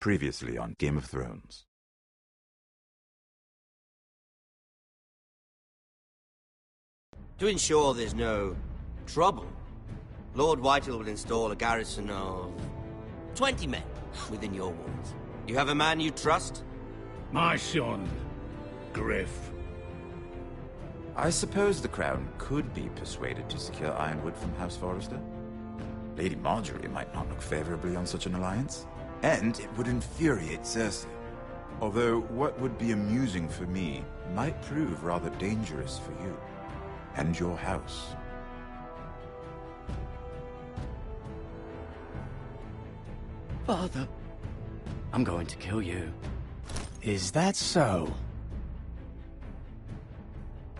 Previously on Game of Thrones. To ensure there's no trouble, Lord Whitehall will install a garrison of 20 men within your walls. You have a man you trust? My son, Griff. I suppose the Crown could be persuaded to secure Ironwood from House Forrester. Lady Marjorie might not look favorably on such an alliance, and it would infuriate Cersei. Although what would be amusing for me might prove rather dangerous for you and your house. Father, I'm going to kill you. Is that so?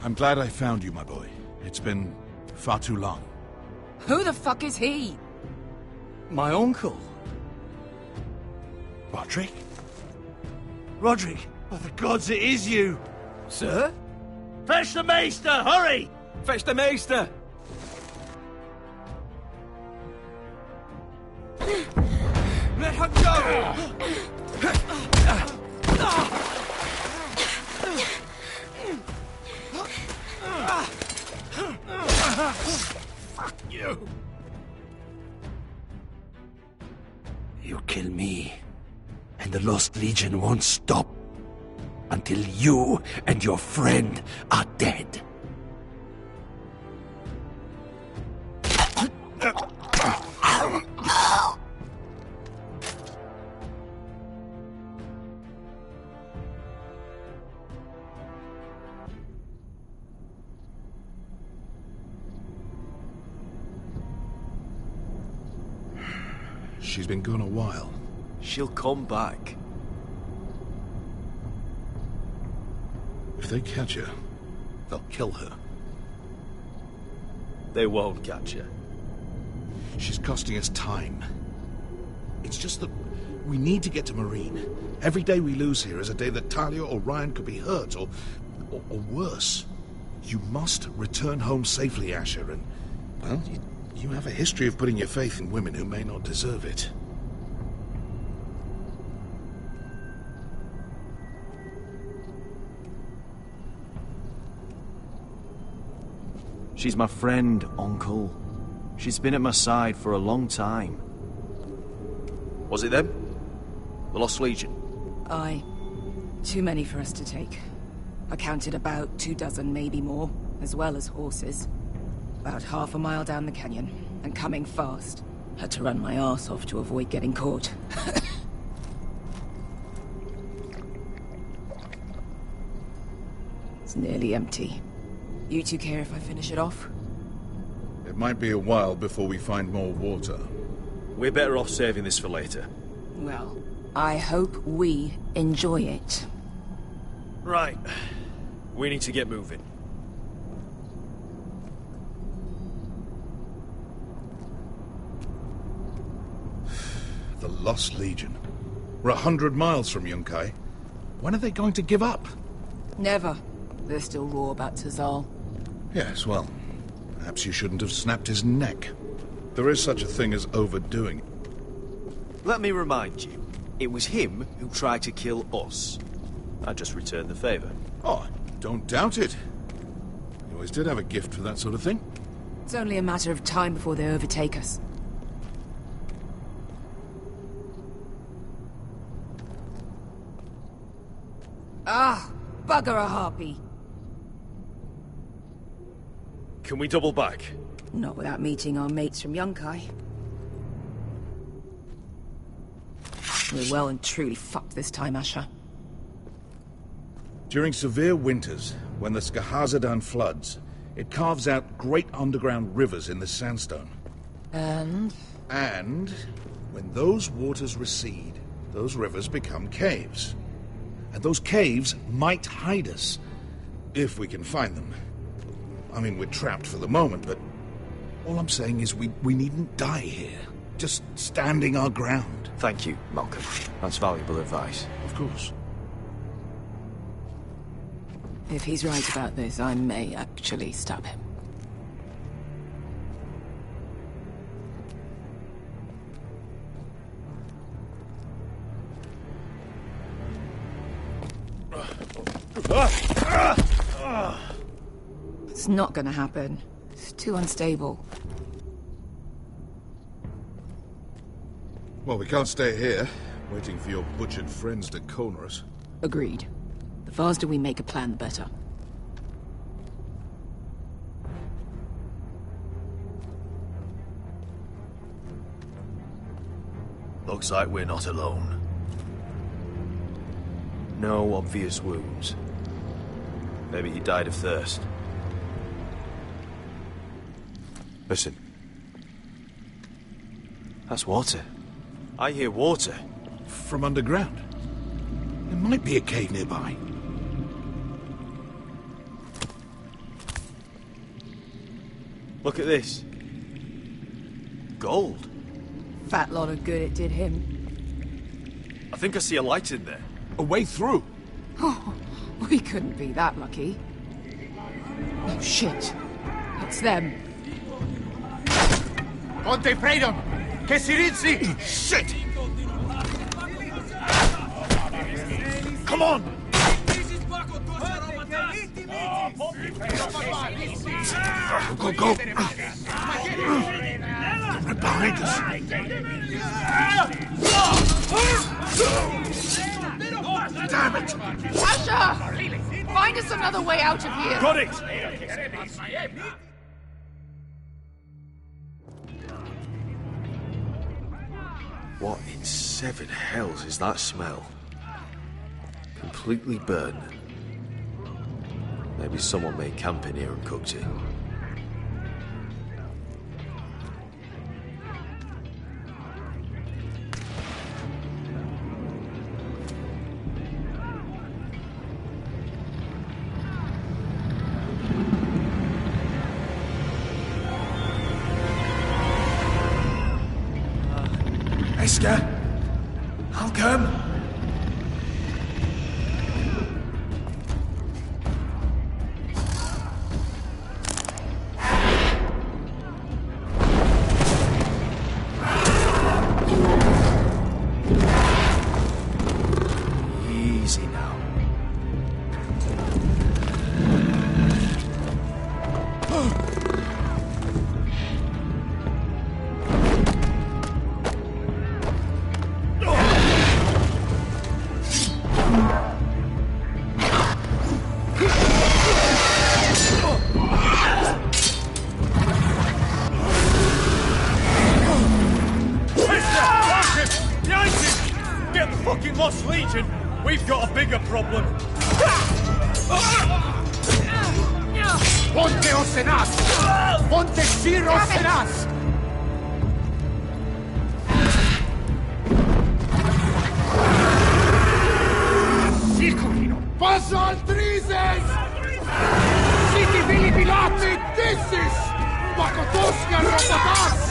I'm glad I found you, my boy. It's been far too long. Who the fuck is he? My uncle. Roderick? Roderick, by the gods, it is you! Sir? Fetch the maester, hurry! Fetch the maester! Let her go! Fuck you! You kill me, and the Lost Legion won't stop until you and your friend are dead. She's been gone a while. She'll come back. If they catch her, they'll kill her. They won't catch her. She's costing us time. It's just that we need to get to Marine. Every day we lose here is a day that Talia or Ryan could be hurt, or worse. You must return home safely, Asher, and, well, you have a history of putting your faith in women who may not deserve it. She's my friend, Uncle. She's been at my side for a long time. Was it them? The Lost Legion? Aye. Too many for us to take. I counted about 24, maybe more, as well as horses. About half a mile down the canyon, and coming fast. Had to run my arse off to avoid getting caught. It's nearly empty. You two care if I finish it off? It might be a while before we find more water. We're better off saving this for later. Well, I hope we enjoy it. Right. We need to get moving. The Lost Legion. We're 100 miles from Yunkai. When are they going to give up? Never. They're still raw about Tazal. Yes, well, perhaps you shouldn't have snapped his neck. There is such a thing as overdoing it. Let me remind you, it was him who tried to kill us. I just returned the favor. Oh, don't doubt it. You always did have a gift for that sort of thing. It's only a matter of time before they overtake us. Ah, bugger a harpy. Can we double back? Not without meeting our mates from Yunkai. We're well and truly fucked this time, Asher. During severe winters, when the Skahazadan floods, it carves out great underground rivers in the sandstone. And when those waters recede, those rivers become caves. And those caves might hide us, if we can find them. I mean, we're trapped for the moment, but all I'm saying is we needn't die here. Just standing our ground. Thank you, Malcolm. That's valuable advice. Of course. if he's right about this, I may actually stab him. It's not gonna happen. It's too unstable. Well, we can't stay here, waiting for your butchered friends to corner us. Agreed. The faster we make a plan, the better. Looks like we're not alone. No obvious wounds. Maybe he died of thirst. Listen. That's water. I hear water. From underground. There might be a cave nearby. Look at this. Gold. Fat lot of good it did him. I think I see a light in there. A way through. Oh, we couldn't be that lucky. Oh, shit. It's them. Conte Freedom! Che si rizzi! Shit! Come on! Go, go! Right behind us! Damn it! Asher! Find us another way out of here! Got it! What in seven hells is that smell? Completely burnt. Maybe someone made camp in here and cooked it. Esker! I'll come! Easy now. Lost Legion, we've got a bigger problem. Ponte Osenas! Ponte Shiro Osenas! Circulino! Passo altrises! Siti vili pilati dissis! Pakotoska robotas!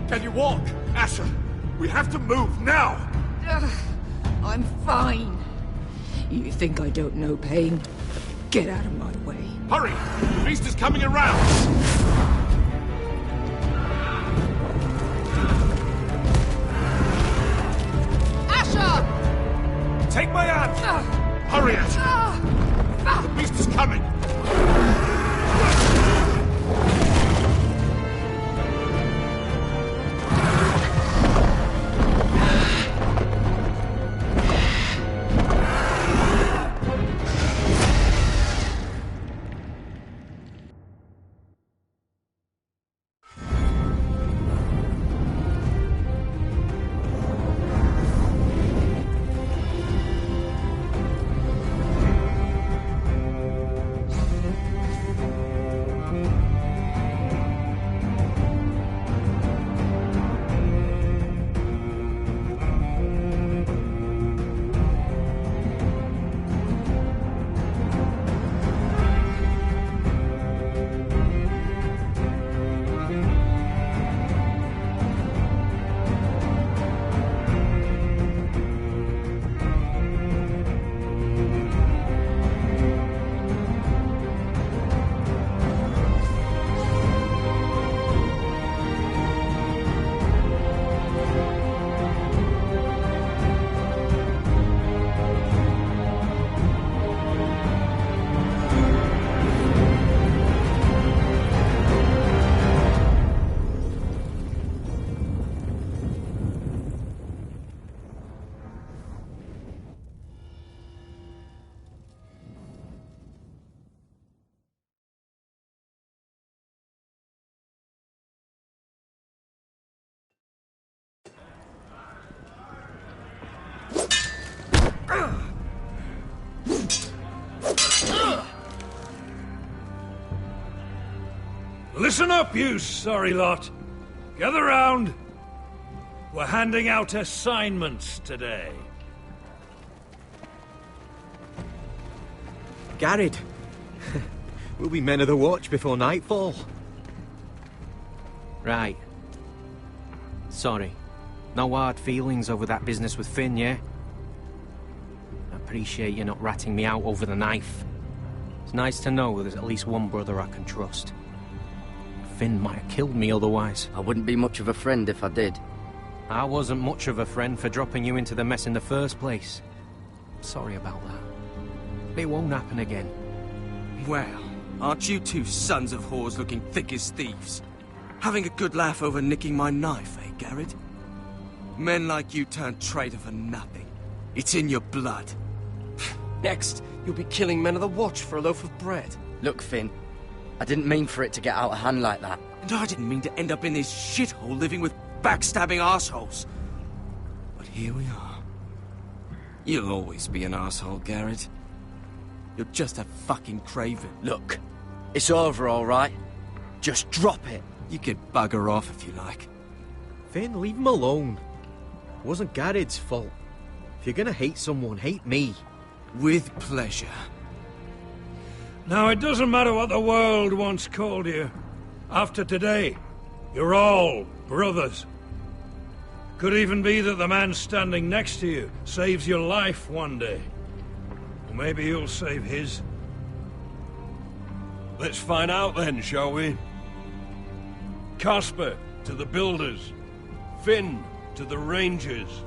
Can you walk? Asher, we have to move now! I'm fine. You think I don't know pain? Get out of my way. Hurry! The beast is coming around! Asher! Take my hand! Hurry, Asher! The beast is coming! Listen up, you sorry lot. Gather round. We're handing out assignments today. Garrett. We'll be men of the watch before nightfall. Right. Sorry. No hard feelings over that business with Finn, yeah? I appreciate you not ratting me out over the knife. It's nice to know there's at least one brother I can trust. Finn might have killed me otherwise. I wouldn't be much of a friend if I did. I wasn't much of a friend for dropping you into the mess in the first place. Sorry about that. It won't happen again. Well, aren't you two sons of whores looking thick as thieves? Having a good laugh over nicking my knife, eh, Garrett? Men like you turn traitor for nothing. It's in your blood. Next, you'll be killing men of the watch for a loaf of bread. Look, Finn, I didn't mean for it to get out of hand like that. And I didn't mean to end up in this shithole living with backstabbing assholes. But here we are. You'll always be an asshole, Garrett. You're just a fucking craven. Look, it's over, all right? Just drop it. You can bugger off if you like. Finn, leave him alone. It wasn't Garrett's fault. If you're gonna hate someone, hate me. With pleasure. Now, it doesn't matter what the world once called you. After today, you're all brothers. Could even be that the man standing next to you saves your life one day. Or maybe you'll save his. Let's find out then, shall we? Casper to the builders. Finn to the rangers.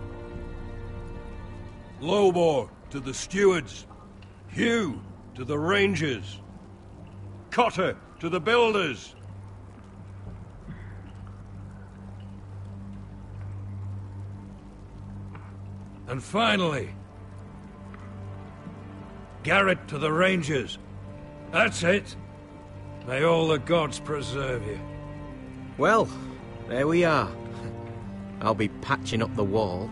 Lobor to the stewards. Hugh to the rangers. Cotter to the builders. And finally, Garrett to the rangers. That's it. May all the gods preserve you. Well, there we are. I'll be patching up the wall,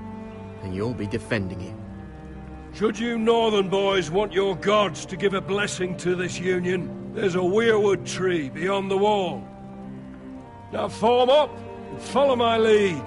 and you'll be defending it. Should you northern boys want your gods to give a blessing to this union, there's a weirwood tree beyond the wall. Now form up and follow my lead.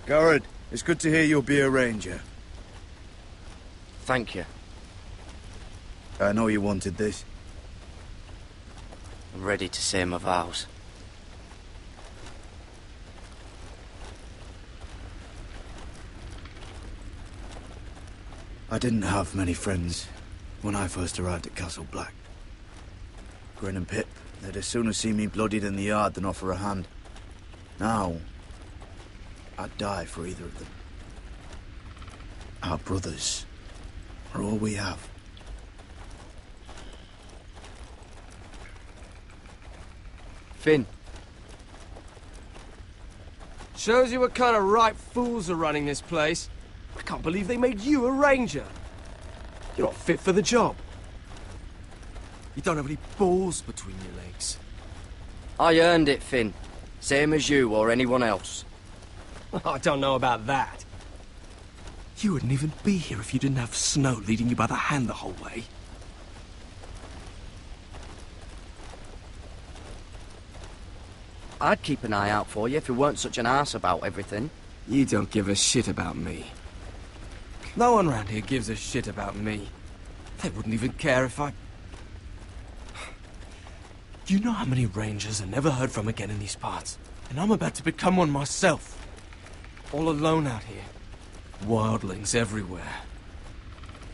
Garrett, it's good to hear you'll be a ranger. Thank you. I know you wanted this. I'm ready to say my vows. I didn't have many friends when I first arrived at Castle Black. Grin and Pip, they'd as soon as see me bloodied in the yard than offer a hand. Now, I'd die for either of them. Our brothers are all we have. Finn. Shows you what kind of ripe fools are running this place. I can't believe they made you a ranger. You're not fit for the job. You don't have any balls between your legs. I earned it, Finn. Same as you or anyone else. I don't know about that. You wouldn't even be here if you didn't have Snow leading you by the hand the whole way. I'd keep an eye out for you if you weren't such an arse about everything. You don't give a shit about me. No one around here gives a shit about me. They wouldn't even care if I... Do you know how many rangers are never heard from again in these parts? And I'm about to become one myself. All alone out here. Wildlings everywhere.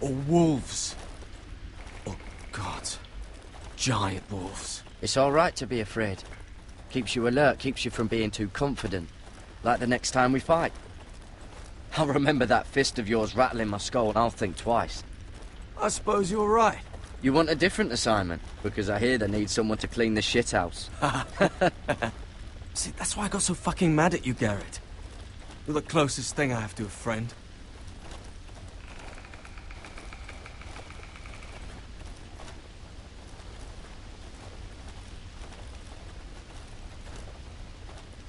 Or wolves. Or gods. Giant wolves. It's all right to be afraid. Keeps you alert, keeps you from being too confident. Like the next time we fight. I'll remember that fist of yours rattling my skull and I'll think twice. I suppose you're right. You want a different assignment? Because I hear they need someone to clean the shithouse. See, that's why I got so fucking mad at you, Garrett. You're the closest thing I have to a friend.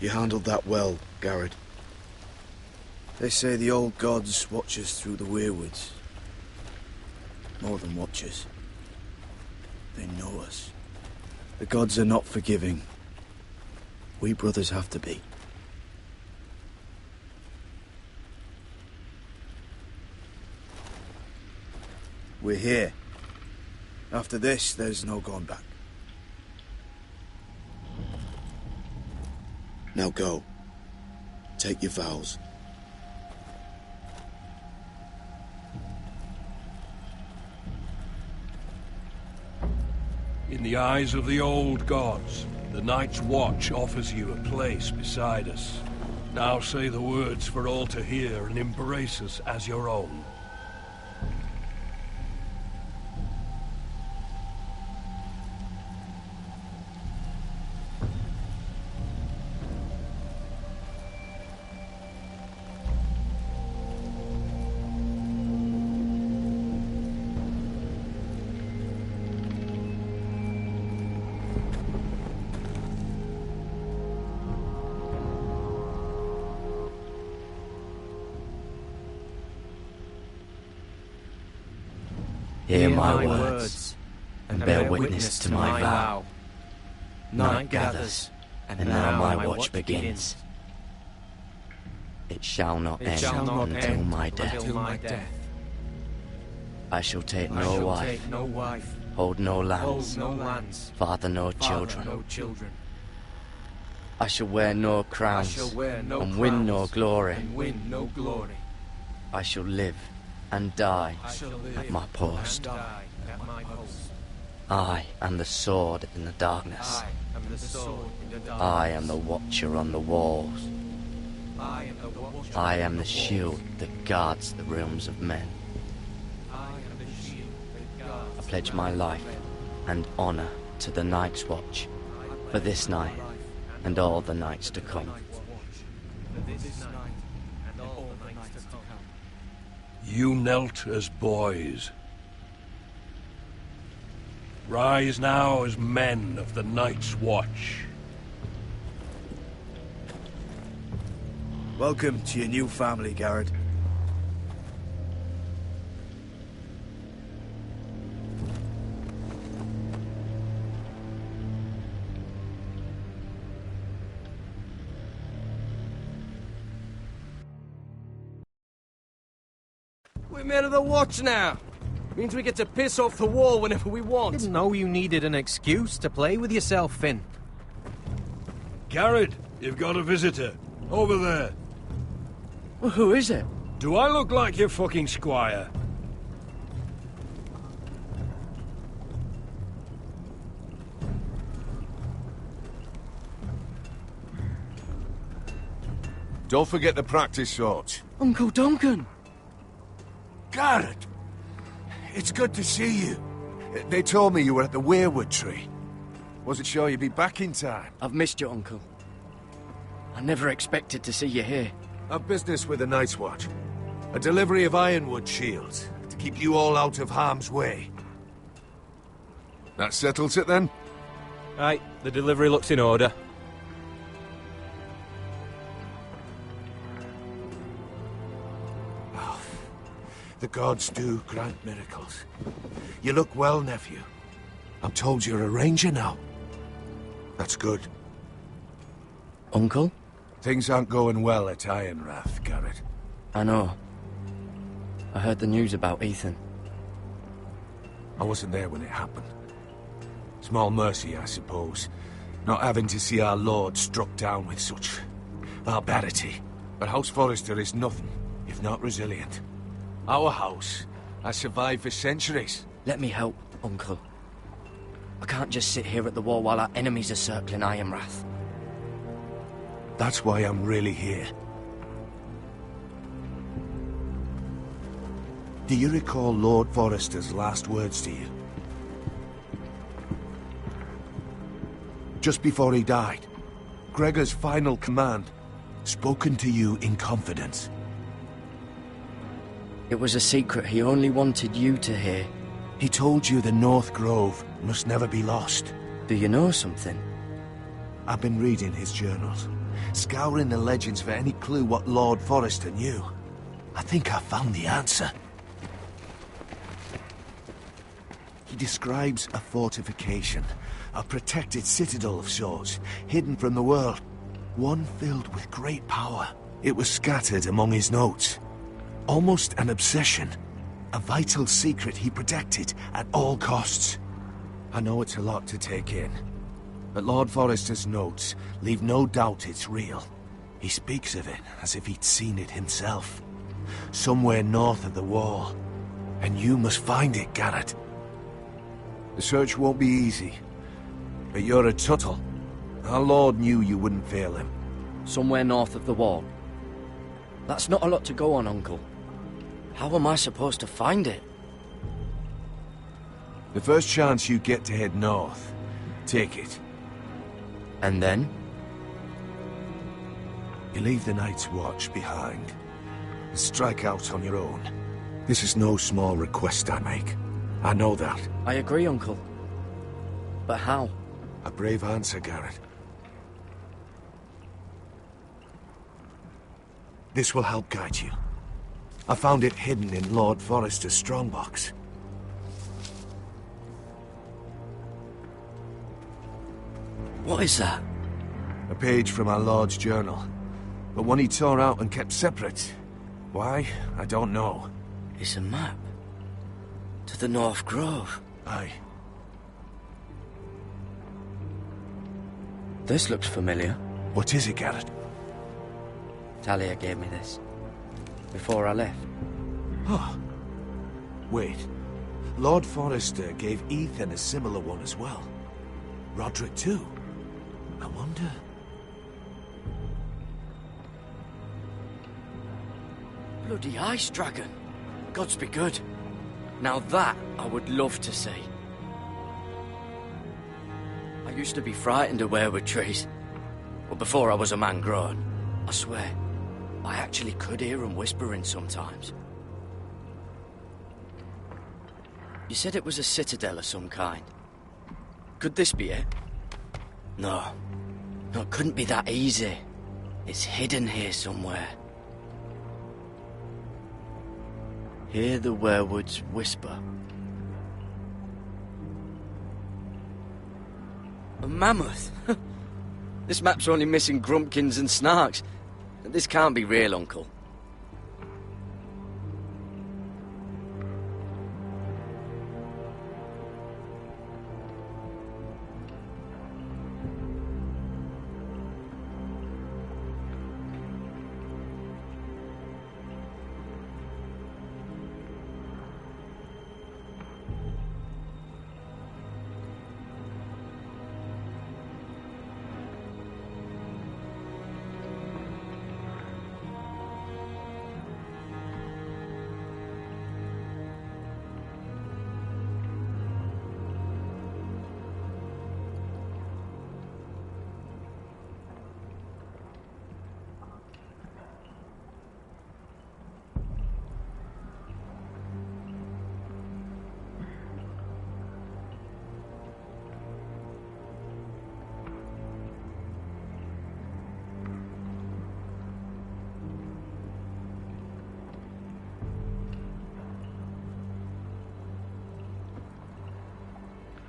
You handled that well, Garrett. They say the old gods watch us through the weirwoods. More than watch us. They know us. The gods are not forgiving. We brothers have to be. We're here. After this, there's no going back. Now go. Take your vows. In the eyes of the old gods, the Night's Watch offers you a place beside us. Now say the words for all to hear and embrace us as your own. Hear my words, and bear witness to my vow. Night gathers, and now my watch begins. It shall not end until my death. I shall take no wife, hold no lands, father no children. I shall wear no crowns, and win no glory. I shall live and die at my post. I am the sword in the darkness. I am the watcher on the walls. I am the shield that guards the realms of men. I pledge my life and honor to the Night's Watch for this night and all the nights to come. You knelt as boys. Rise now as men of the Night's Watch. Welcome to your new family, Garrett. We're men of the Watch now. Means we get to piss off the wall whenever we want. Didn't know you needed an excuse to play with yourself, Finn. Garrett, you've got a visitor. Over there. Well, who is it? Do I look like your fucking squire? Don't forget the practice shots. Uncle Duncan! Garrett! It's good to see you. They told me you were at the weirwood tree. Wasn't sure you'd be back in time. I've missed you, Uncle. I never expected to see you here. I've business with the Night's Watch. A delivery of ironwood shields to keep you all out of harm's way. That settles it then? Right, the delivery looks in order. The gods do grant miracles. You look well, nephew. I'm told you're a ranger now. That's good. Uncle? Things aren't going well at Ironrath, Garrett. I know. I heard the news about Ethan. I wasn't there when it happened. Small mercy, I suppose. Not having to see our lord struck down with such barbarity. But House Forrester is nothing, if not resilient. Our house has survived for centuries. Let me help, Uncle. I can't just sit here at the wall while our enemies are circling Ironrath. That's why I'm really here. Do you recall Lord Forrester's last words to you? Just before he died, Gregor's final command, spoken to you in confidence. It was a secret he only wanted you to hear. He told you the North Grove must never be lost. Do you know something? I've been reading his journals. scouring the legends for any clue what Lord Forrester knew. I think I found the answer. He describes a fortification, a protected citadel of sorts, hidden from the world. One filled with great power. It was scattered among his notes. Almost an obsession. A vital secret he protected at all costs. I know it's a lot to take in, but Lord Forrester's notes leave no doubt it's real. He speaks of it as if he'd seen it himself. Somewhere north of the wall. And you must find it, Garrett. The search won't be easy, but you're a Tuttle. Our Lord knew you wouldn't fail him. Somewhere north of the wall. That's not a lot to go on, Uncle. How am I supposed to find it? The first chance you get to head north, take it. And then? You leave the Night's Watch behind, and strike out on your own. This is no small request I make. I know that. I agree, Uncle. But how? A brave answer, Garrett. This will help guide you. I found it hidden in Lord Forrester's strongbox. What is that? A page from our Lord's journal. But one he tore out and kept separate. Why? I don't know. It's a map. To the North Grove. Aye. This looks familiar. What is it, Garrett? Talia gave me this. Before I left. Oh. Wait. Lord Forrester gave Ethan a similar one as well. Roderick too. I wonder... Bloody ice dragon. Gods be good. Now that I would love to see. I used to be frightened of weirwood trees. But before I was a man grown, I swear, I actually could hear them whispering sometimes. You said it was a citadel of some kind. Could this be it? No. No, it couldn't be that easy. It's hidden here somewhere. Hear the weirwoods whisper. A mammoth? This map's only missing grumpkins and snarks. This can't be real, Uncle.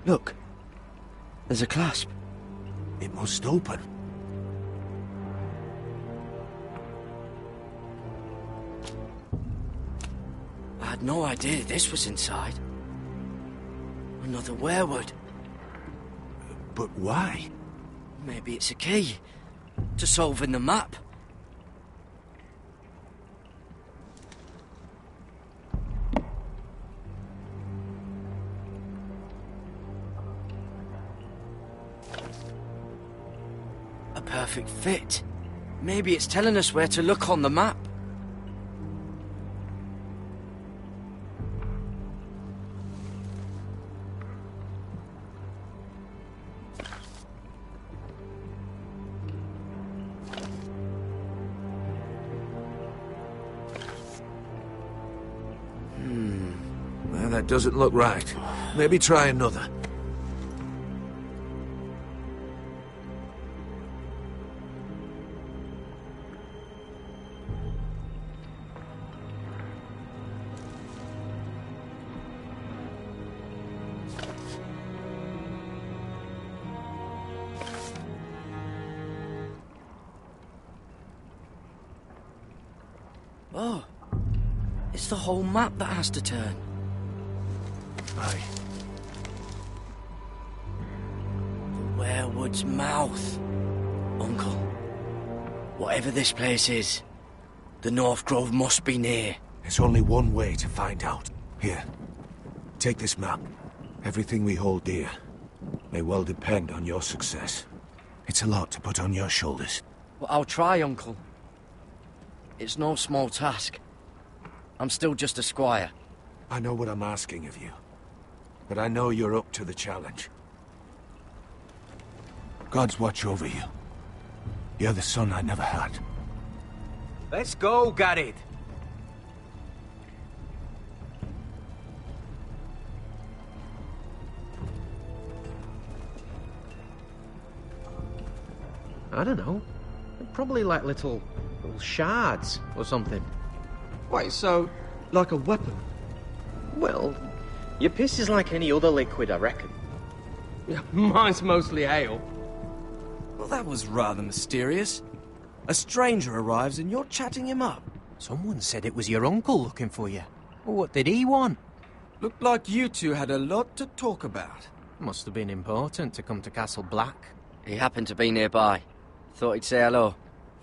Look. There's a clasp. It must open. I had no idea this was inside. Another weirwood. But why? Maybe it's a key to solving the map. A perfect fit. Maybe it's telling us where to look on the map. Well, that doesn't look right. Maybe try another. Oh, it's the whole map that has to turn. Aye. The Werewood's mouth. Uncle, whatever this place is, the North Grove must be near. There's only one way to find out. Here, take this map. Everything we hold dear may well depend on your success. It's a lot to put on your shoulders. Well, I'll try, Uncle. It's no small task. I'm still just a squire. I know what I'm asking of you, but I know you're up to the challenge. Gods watch over you. You're the son I never had. Let's go, Garrett. I don't know. Probably like little shards or something. Wait, so, like a weapon? Well, your piss is like any other liquid, I reckon. Yeah, mine's mostly ale. Well, that was rather mysterious. A stranger arrives and you're chatting him up. Someone said it was your uncle looking for you. What did he want? Looked like you two had a lot to talk about. Must have been important to come to Castle Black. He happened to be nearby. Thought he'd say hello.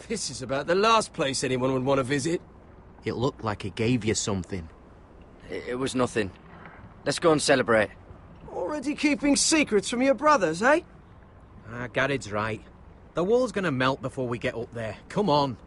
This is about the last place anyone would want to visit. It looked like he gave you something. It was nothing. Let's go and celebrate. Already keeping secrets from your brothers, eh? Garrett's right. The wall's gonna melt before we get up there. Come on.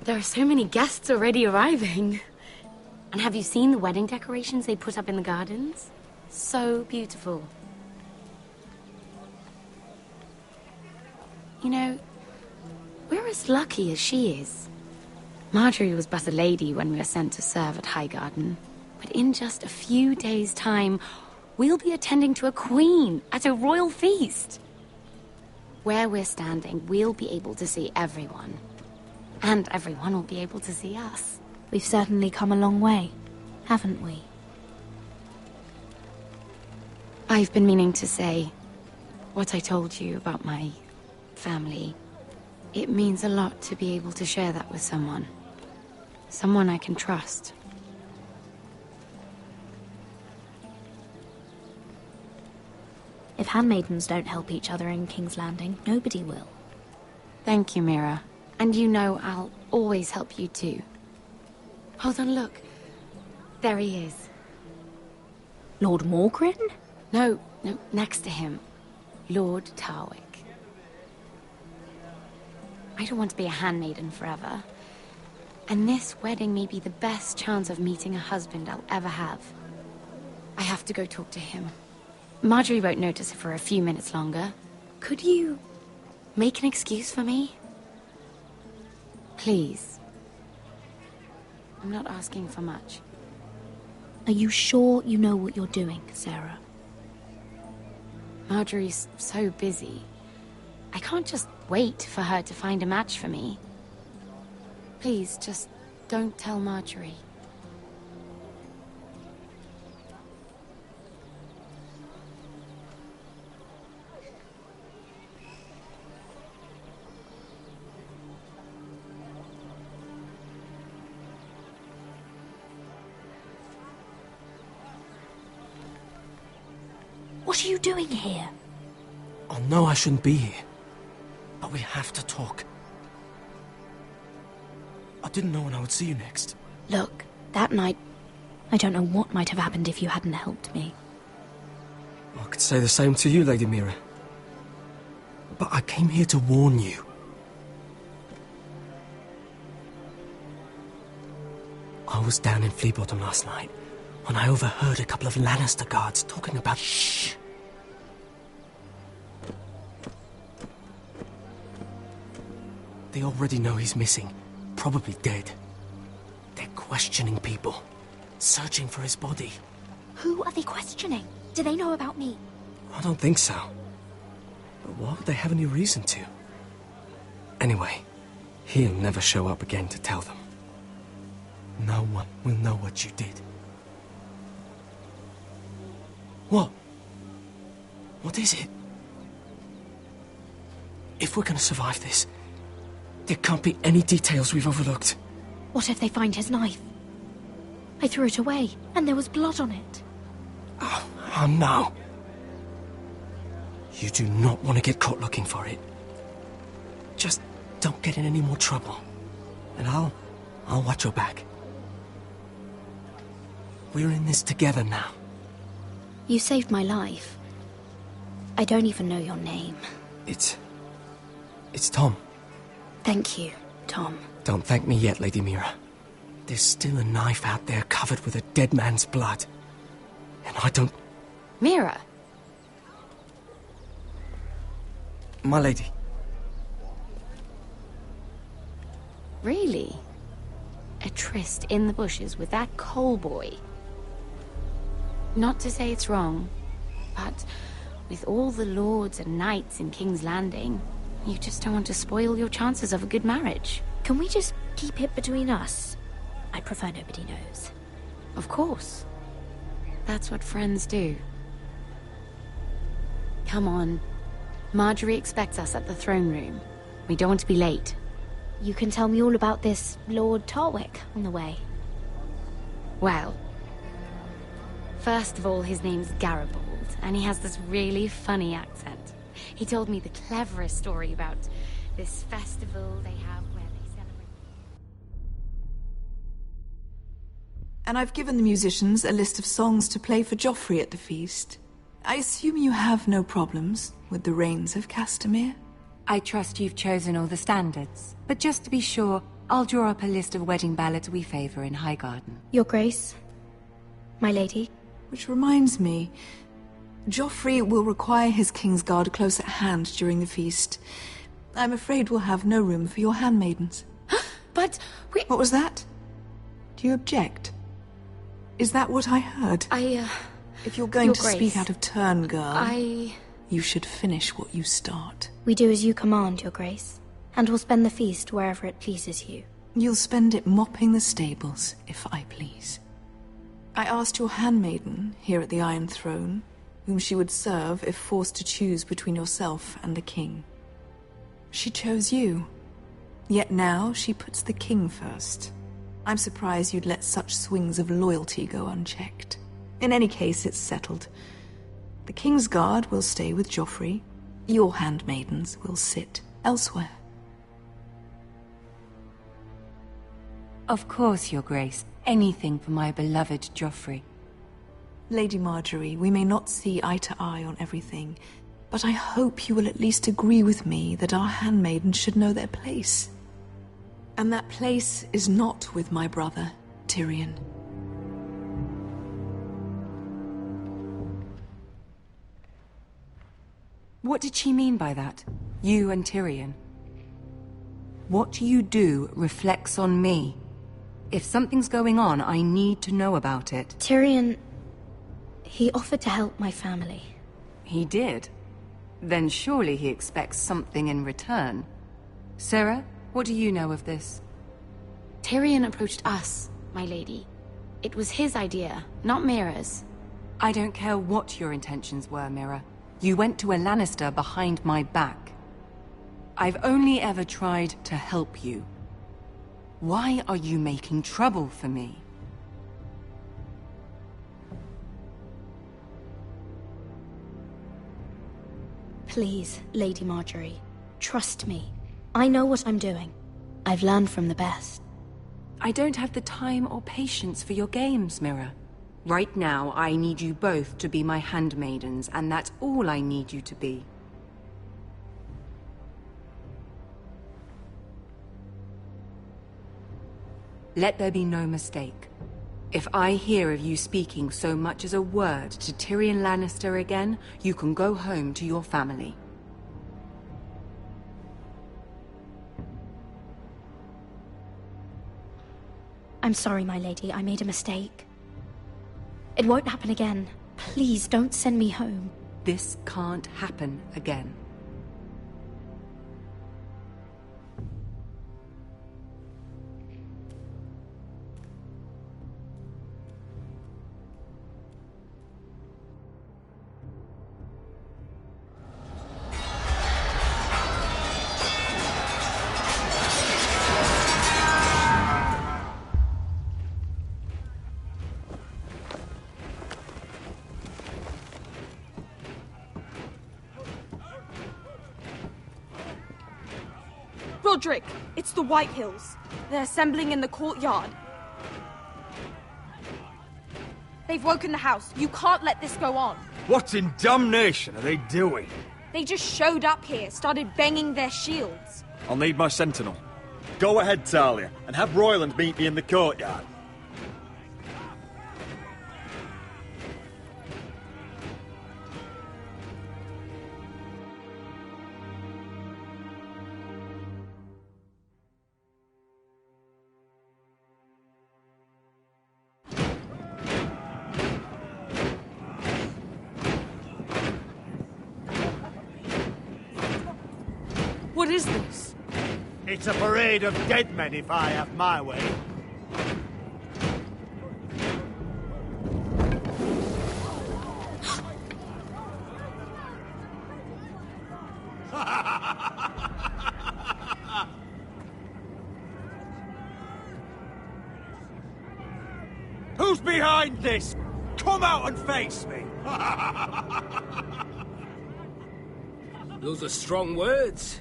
There are so many guests already arriving. And have you seen the wedding decorations they put up in the gardens? So beautiful. You know, we're as lucky as she is. Marjorie was but a lady when we were sent to serve at Highgarden. But in just a few days' time, we'll be attending to a queen at a royal feast. Where we're standing, we'll be able to see everyone. And everyone will be able to see us. We've certainly come a long way, haven't we? I've been meaning to say what I told you about my family. It means a lot to be able to share that with someone. Someone I can trust. If handmaidens don't help each other in King's Landing, nobody will. Thank you, Mira. And you know I'll always help you too. Hold on, look. There he is. Lord Morgrin? No, next to him. Lord Tarwick. I don't want to be a handmaiden forever. And this wedding may be the best chance of meeting a husband I'll ever have. I have to go talk to him. Marjorie won't notice it for a few minutes longer. Could you make an excuse for me? Please. I'm not asking for much. Are you sure you know what you're doing, Sarah? Marjorie's so busy. I can't just wait for her to find a match for me. Please, just don't tell Marjorie. What are you doing here? Oh, no, I shouldn't be here. But we have to talk. I didn't know when I would see you next. Look, that night, I don't know what might have happened if you hadn't helped me. I could say the same to you, Lady Mira. But I came here to warn you. I was down in Fleabottom last night when I overheard a couple of Lannister guards talking about... Shh! They already know he's missing, probably dead. They're questioning people, searching for his body. Who are they questioning? Do they know about me? I don't think so. But why would they have any reason to? Anyway, he'll never show up again to tell them. No one will know what you did. What? What is it? If we're gonna survive this, there can't be any details we've overlooked. What if they find his knife? I threw it away, and there was blood on it. Oh no. You do not want to get caught looking for it. Just don't get in any more trouble. And I'll watch your back. We're in this together now. You saved my life. I don't even know your name. It's Tom. Thank you, Tom. Don't thank me yet, Lady Mira. There's still a knife out there covered with a dead man's blood. And I don't... Mira? My lady. Really? A tryst in the bushes with that coal boy? Not to say it's wrong, but with all the lords and knights in King's Landing, you just don't want to spoil your chances of a good marriage. Can we just keep it between us? I prefer nobody knows. Of course. That's what friends do. Come on. Marjorie expects us at the throne room. We don't want to be late. You can tell me all about this Lord Tarwick on the way. Well, first of all, his name's Garibald, and he has this really funny accent. He told me the cleverest story about this festival they have where they celebrate... And I've given the musicians a list of songs to play for Joffrey at the feast. I assume you have no problems with the Rains of Castamere? I trust you've chosen all the standards. But just to be sure, I'll draw up a list of wedding ballads we favor in Highgarden. Your Grace, my lady. Which reminds me, Joffrey will require his Kingsguard close at hand during the feast. I'm afraid we'll have no room for your handmaidens. But we... What was that? Do you object? Is that what I heard? If you're going to speak out of turn, girl... You should finish what you start. We do as you command, Your Grace. And we'll spend the feast wherever it pleases you. You'll spend it mopping the stables, if I please. I asked your handmaiden, here at the Iron Throne, whom she would serve if forced to choose between yourself and the king. She chose you. Yet now she puts the king first. I'm surprised you'd let such swings of loyalty go unchecked. In any case, it's settled. The Kingsguard will stay with Joffrey. Your handmaidens will sit elsewhere. Of course, Your Grace. Anything for my beloved Joffrey. Lady Marjorie, we may not see eye to eye on everything, but I hope you will at least agree with me that our handmaidens should know their place. And that place is not with my brother, Tyrion. What did she mean by that? You and Tyrion? What you do reflects on me. If something's going on, I need to know about it. Tyrion... he offered to help my family. He did? Then surely he expects something in return. Sarah, what do you know of this? Tyrion approached us, my lady. It was his idea, not Mira's. I don't care what your intentions were, Mira. You went to a Lannister behind my back. I've only ever tried to help you. Why are you making trouble for me? Please, Lady Marjorie, trust me. I know what I'm doing. I've learned from the best. I don't have the time or patience for your games, Mira. Right now, I need you both to be my handmaidens, and that's all I need you to be. Let there be no mistake. If I hear of you speaking so much as a word to Tyrion Lannister again, you can go home to your family. I'm sorry, my lady. I made a mistake. It won't happen again. Please don't send me home. This can't happen again. Roderick, it's the White Hills. They're assembling in the courtyard. They've woken the house. You can't let this go on. What in damnation are they doing? They just showed up here, started banging their shields. I'll need my sentinel. Go ahead, Talia, and have Royland meet me in the courtyard. What is this? It's a parade of dead men if I have my way. Who's behind this? Come out and face me! Those are strong words.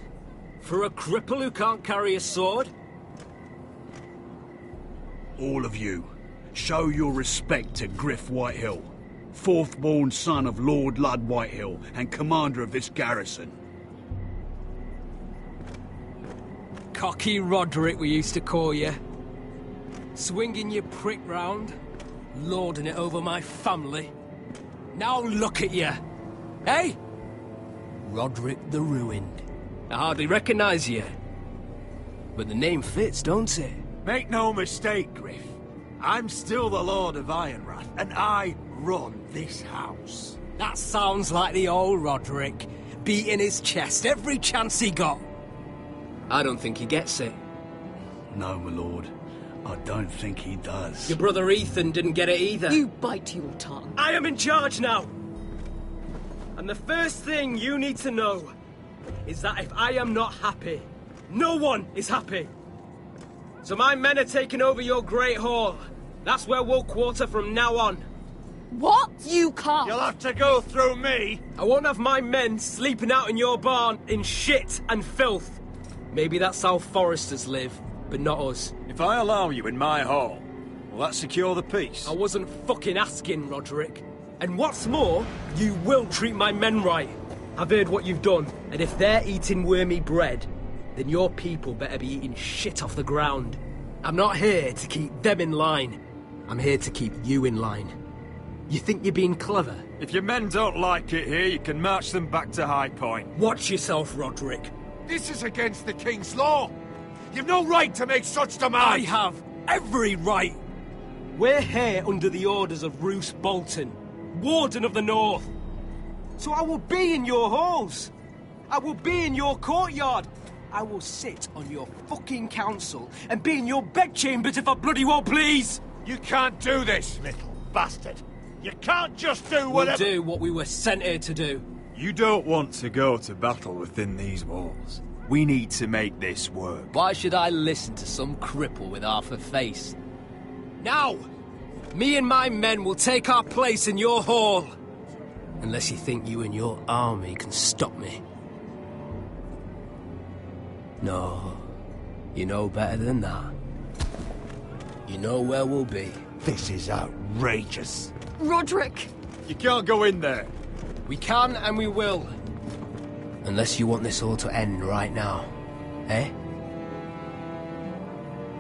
For a cripple who can't carry a sword? All of you, show your respect to Griff Whitehill, fourth-born son of Lord Ludd Whitehill and commander of this garrison. Cocky Roderick, we used to call you. Swinging your prick round, lording it over my family. Now look at you. Hey? Roderick the Ruined. I hardly recognise you. But the name fits, don't it? Make no mistake, Griff. I'm still the Lord of Ironrath, and I run this house. That sounds like the old Roderick, beating his chest every chance he got. I don't think he gets it. No, my lord. I don't think he does. Your brother Ethan didn't get it either. You bite your tongue. I am in charge now! And the first thing you need to know is that if I am not happy, no one is happy. So my men are taking over your Great Hall. That's where we'll quarter from now on. What? You can't. You'll have to go through me. I won't have my men sleeping out in your barn in shit and filth. Maybe that's how Foresters live, but not us. If I allow you in my hall, will that secure the peace? I wasn't fucking asking, Roderick. And what's more, you will treat my men right. I've heard what you've done, and if they're eating wormy bread, then your people better be eating shit off the ground. I'm not here to keep them in line. I'm here to keep you in line. You think you're being clever? If your men don't like it here, you can march them back to High Point. Watch yourself, Roderick. This is against the King's law. You've no right to make such demands. I have every right. We're here under the orders of Roose Bolton, Warden of the North. So I will be in your halls. I will be in your courtyard. I will sit on your fucking council and be in your bedchambers if I bloody well please. You can't do this, little bastard. You can't just do whatever... We'll do what we were sent here to do. You don't want to go to battle within these walls. We need to make this work. Why should I listen to some cripple with half a face? Now, me and my men will take our place in your hall. Unless you think you and your army can stop me. No, you know better than that. You know where we'll be. This is outrageous. Roderick! You can't go in there. We can and we will. Unless you want this all to end right now. Eh?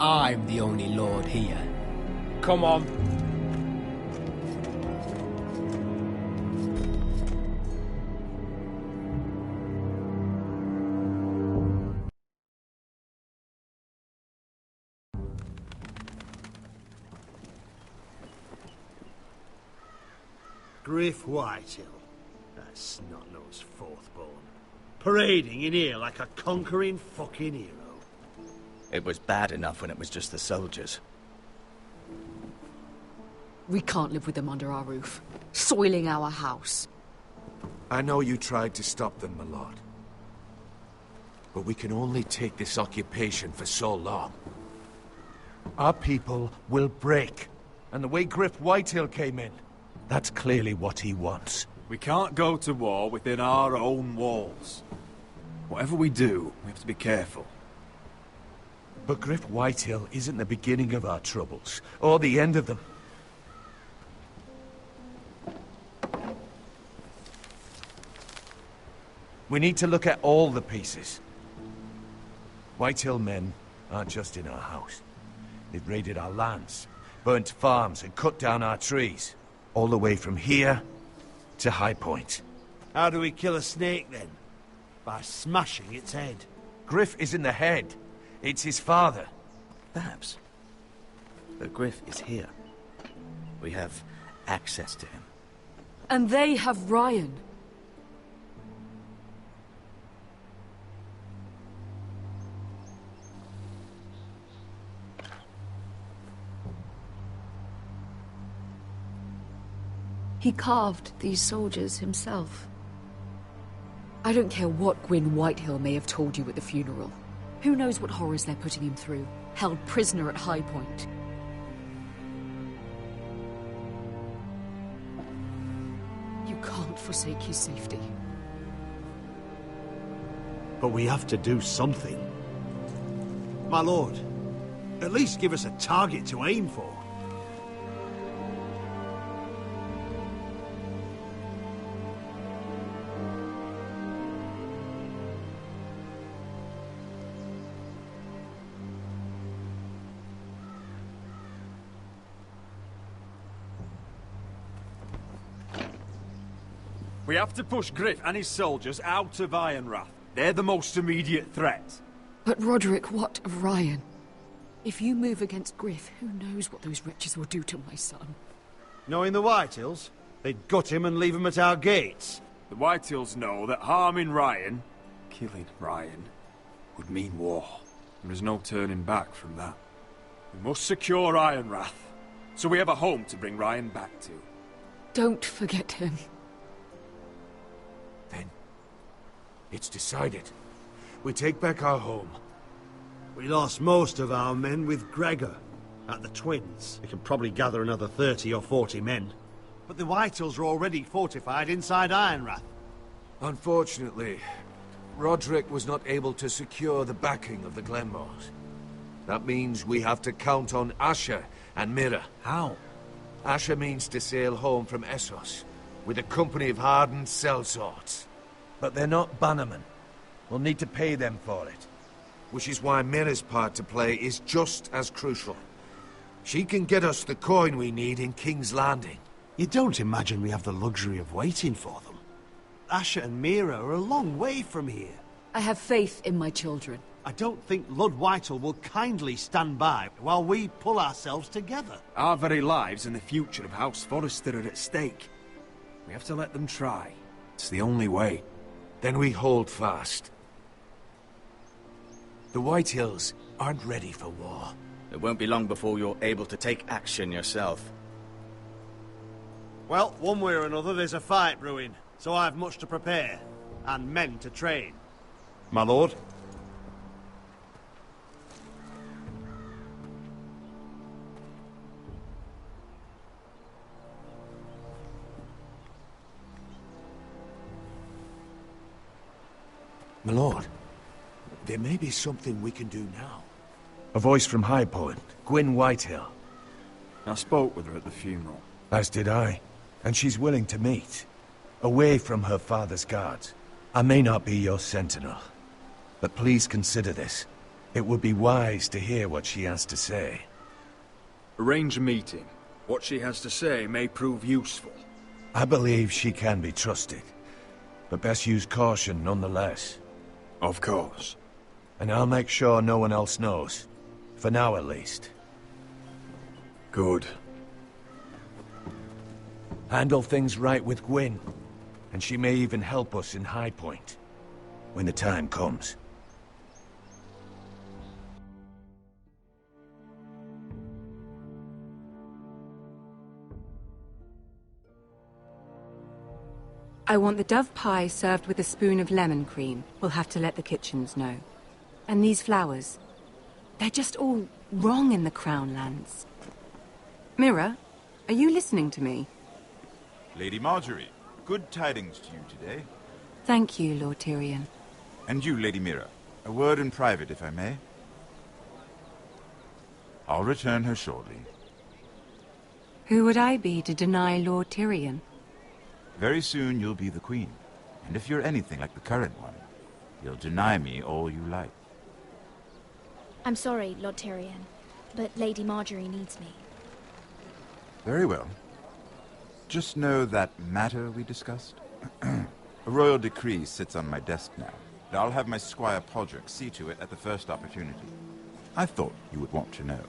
I'm the only lord here. Come on. Griff Whitehill. That snot-nosed fourthborn. Parading in here like a conquering fucking hero. It was bad enough when it was just the soldiers. We can't live with them under our roof, soiling our house. I know you tried to stop them, my lord. But we can only take this occupation for so long. Our people will break. And the way Griff Whitehill came in, that's clearly what he wants. We can't go to war within our own walls. Whatever we do, we have to be careful. But Griff Whitehill isn't the beginning of our troubles, or the end of them. We need to look at all the pieces. Whitehill men aren't just in our house. They've raided our lands, burnt farms and cut down our trees. All the way from here to High Point. How do we kill a snake then? By smashing its head. Griff isn't the head. It's his father. Perhaps. But Griff is here. We have access to him. And they have Ryan. He carved these soldiers himself. I don't care what Gwyn Whitehill may have told you at the funeral. Who knows what horrors they're putting him through, held prisoner at High Point. You can't forsake his safety. But we have to do something. My lord, at least give us a target to aim for. We have to push Griff and his soldiers out of Ironrath. They're the most immediate threat. But Roderick, what of Ryan? If you move against Griff, who knows what those wretches will do to my son? Knowing the Whitehills, they'd gut him and leave him at our gates. The Whitehills know that harming Ryan, killing Ryan, would mean war. There's no turning back from that. We must secure Ironrath, so we have a home to bring Ryan back to. Don't forget him. It's decided. We take back our home. We lost most of our men with Gregor at the Twins. We can probably gather another 30 or 40 men. But the Whitehills are already fortified inside Ironrath. Unfortunately, Roderick was not able to secure the backing of the Glenmores. That means we have to count on Asher and Mira. How? Asher means to sail home from Essos with a company of hardened sellswords. But they're not bannermen. We'll need to pay them for it. Which is why Mira's part to play is just as crucial. She can get us the coin we need in King's Landing. You don't imagine we have the luxury of waiting for them? Asher and Mira are a long way from here. I have faith in my children. I don't think Lord Whitehill will kindly stand by while we pull ourselves together. Our very lives and the future of House Forrester are at stake. We have to let them try. It's the only way. Then we hold fast. The Whitehills aren't ready for war. It won't be long before you're able to take action yourself. Well, one way or another, there's a fight brewing, so I have much to prepare, and men to train. My lord? My lord, there may be something we can do now. A voice from High Point, Gwyn Whitehill. I spoke with her at the funeral. As did I. And she's willing to meet. Away from her father's guards. I may not be your sentinel. But please consider this. It would be wise to hear what she has to say. Arrange a meeting. What she has to say may prove useful. I believe she can be trusted. But best use caution nonetheless. Of course. And I'll make sure no one else knows. For now, at least. Good. Handle things right with Gwyn, and she may even help us in High Point, when the time comes. I want the dove pie served with a spoon of lemon cream. We'll have to let the kitchens know. And these flowers. They're just all wrong in the Crown lands. Mira, are you listening to me? Lady Marjorie, good tidings to you today. Thank you, Lord Tyrion. And you, Lady Mira. A word in private, if I may. I'll return her shortly. Who would I be to deny Lord Tyrion? Very soon you'll be the queen. And if you're anything like the current one, you'll deny me all you like. I'm sorry, Lord Tyrion, but Lady Marjorie needs me. Very well. Just know that matter we discussed? A royal decree sits on my desk now, and I'll have my squire Podrick see to it at the first opportunity. I thought you would want to know.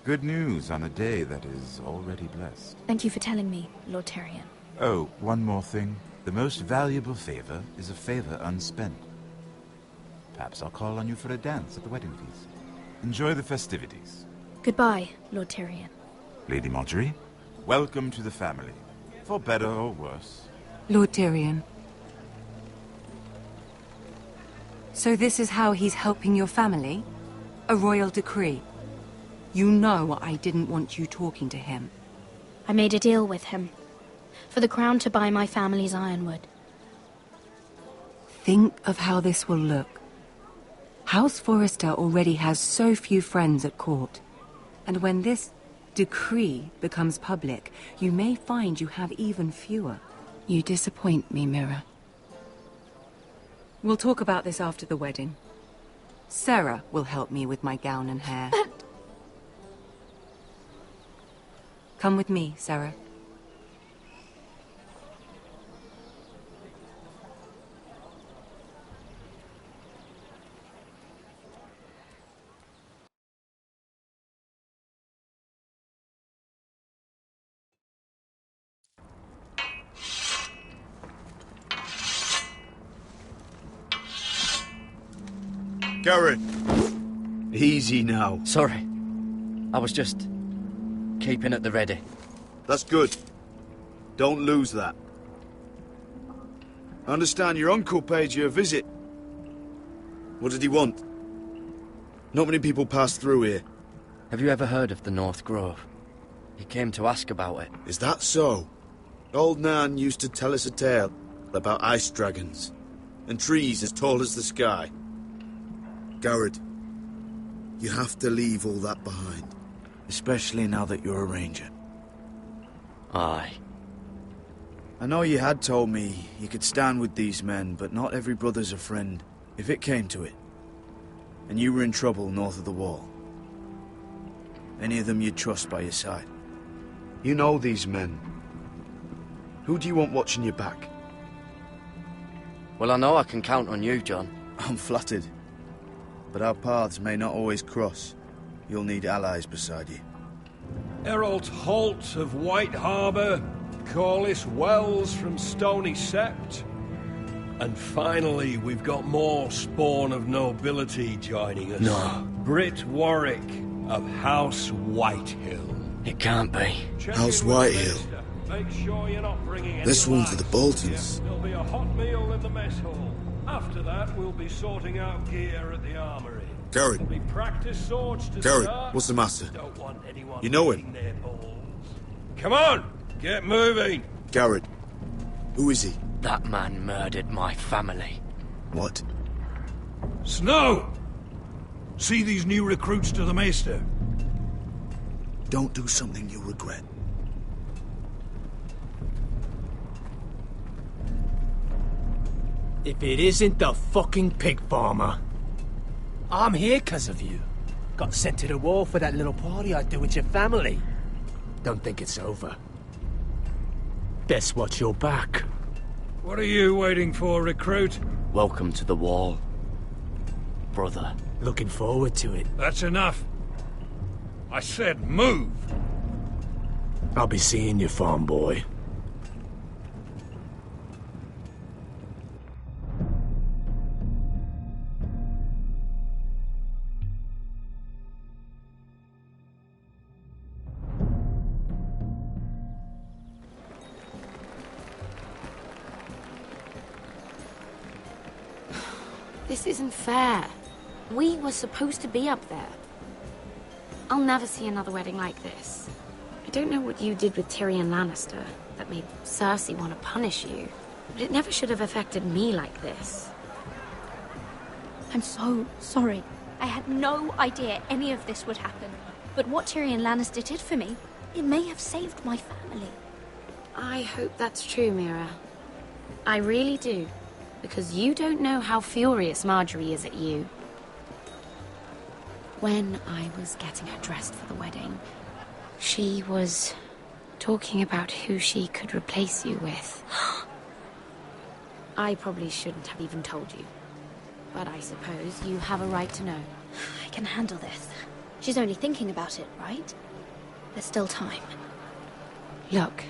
Good news on a day that is already blessed. Thank you for telling me, Lord Tyrion. Oh, one more thing. The most valuable favor is a favor unspent. Perhaps I'll call on you for a dance at the wedding feast. Enjoy the festivities. Goodbye, Lord Tyrion. Lady Marjorie, welcome to the family. For better or worse. Lord Tyrion. So this is how he's helping your family? A royal decree? You know I didn't want you talking to him. I made a deal with him. For the crown to buy my family's ironwood. Think of how this will look. House Forrester already has so few friends at court. And when this decree becomes public, you may find you have even fewer. You disappoint me, Mira. We'll talk about this after the wedding. Sarah will help me with my gown and hair. But... Come with me, Sarah. Garrett! Easy now. Sorry. I was just keeping at the ready. That's good. Don't lose that. I understand your uncle paid you a visit. What did he want? Not many people pass through here. Have you ever heard of the North Grove? He came to ask about it. Is that so? Old Nan used to tell us a tale about ice dragons and trees as tall as the sky. Garrett, you have to leave all that behind. Especially now that you're a ranger. Aye. I know you had told me you could stand with these men, but not every brother's a friend, if it came to it. And you were in trouble north of the wall. Any of them you'd trust by your side. You know these men. Who do you want watching your back? Well, I know I can count on you, John. I'm flattered. But our paths may not always cross. You'll need allies beside you. Errol Holt of White Harbour, Corliss Wells from Stony Sept. And finally, we've got more spawn of nobility joining us. No. Britt Warwick of House Whitehill. It can't be. House Whitehill. Make sure you're not bringing This one's for the Boltons. There'll be a hot meal in the mess hall. After that, we'll be sorting out gear at the armory. Garrett. There'll be practice swords to Garrett, start. what's the matter? Don't want anyone You know him? their balls. Come on, get moving. Garrett. Who is he? That man murdered my family. What? Snow! See these new recruits to the Maester? Don't do something you'll regret. If it isn't the fucking pig farmer. I'm here 'cause of you. Got sent to the war for that little party I do with your family. Don't think it's over. Best watch your back. What are you waiting for, recruit? Welcome to the wall, brother. Looking forward to it. That's enough. I said move. I'll be seeing you, farm boy. This isn't fair. We were supposed to be up there. I'll never see another wedding like this. I don't know what you did with Tyrion Lannister that made Cersei want to punish you, but it never should have affected me like this. I'm so sorry. I had no idea any of this would happen. But what Tyrion Lannister did for me, it may have saved my family. I hope that's true, Mira. I really do. Because you don't know how furious Marjorie is at you. When I was getting her dressed for the wedding, she was talking about who she could replace you with. I probably shouldn't have even told you. But I suppose you have a right to know. I can handle this. She's only thinking about it, right? There's still time. Look,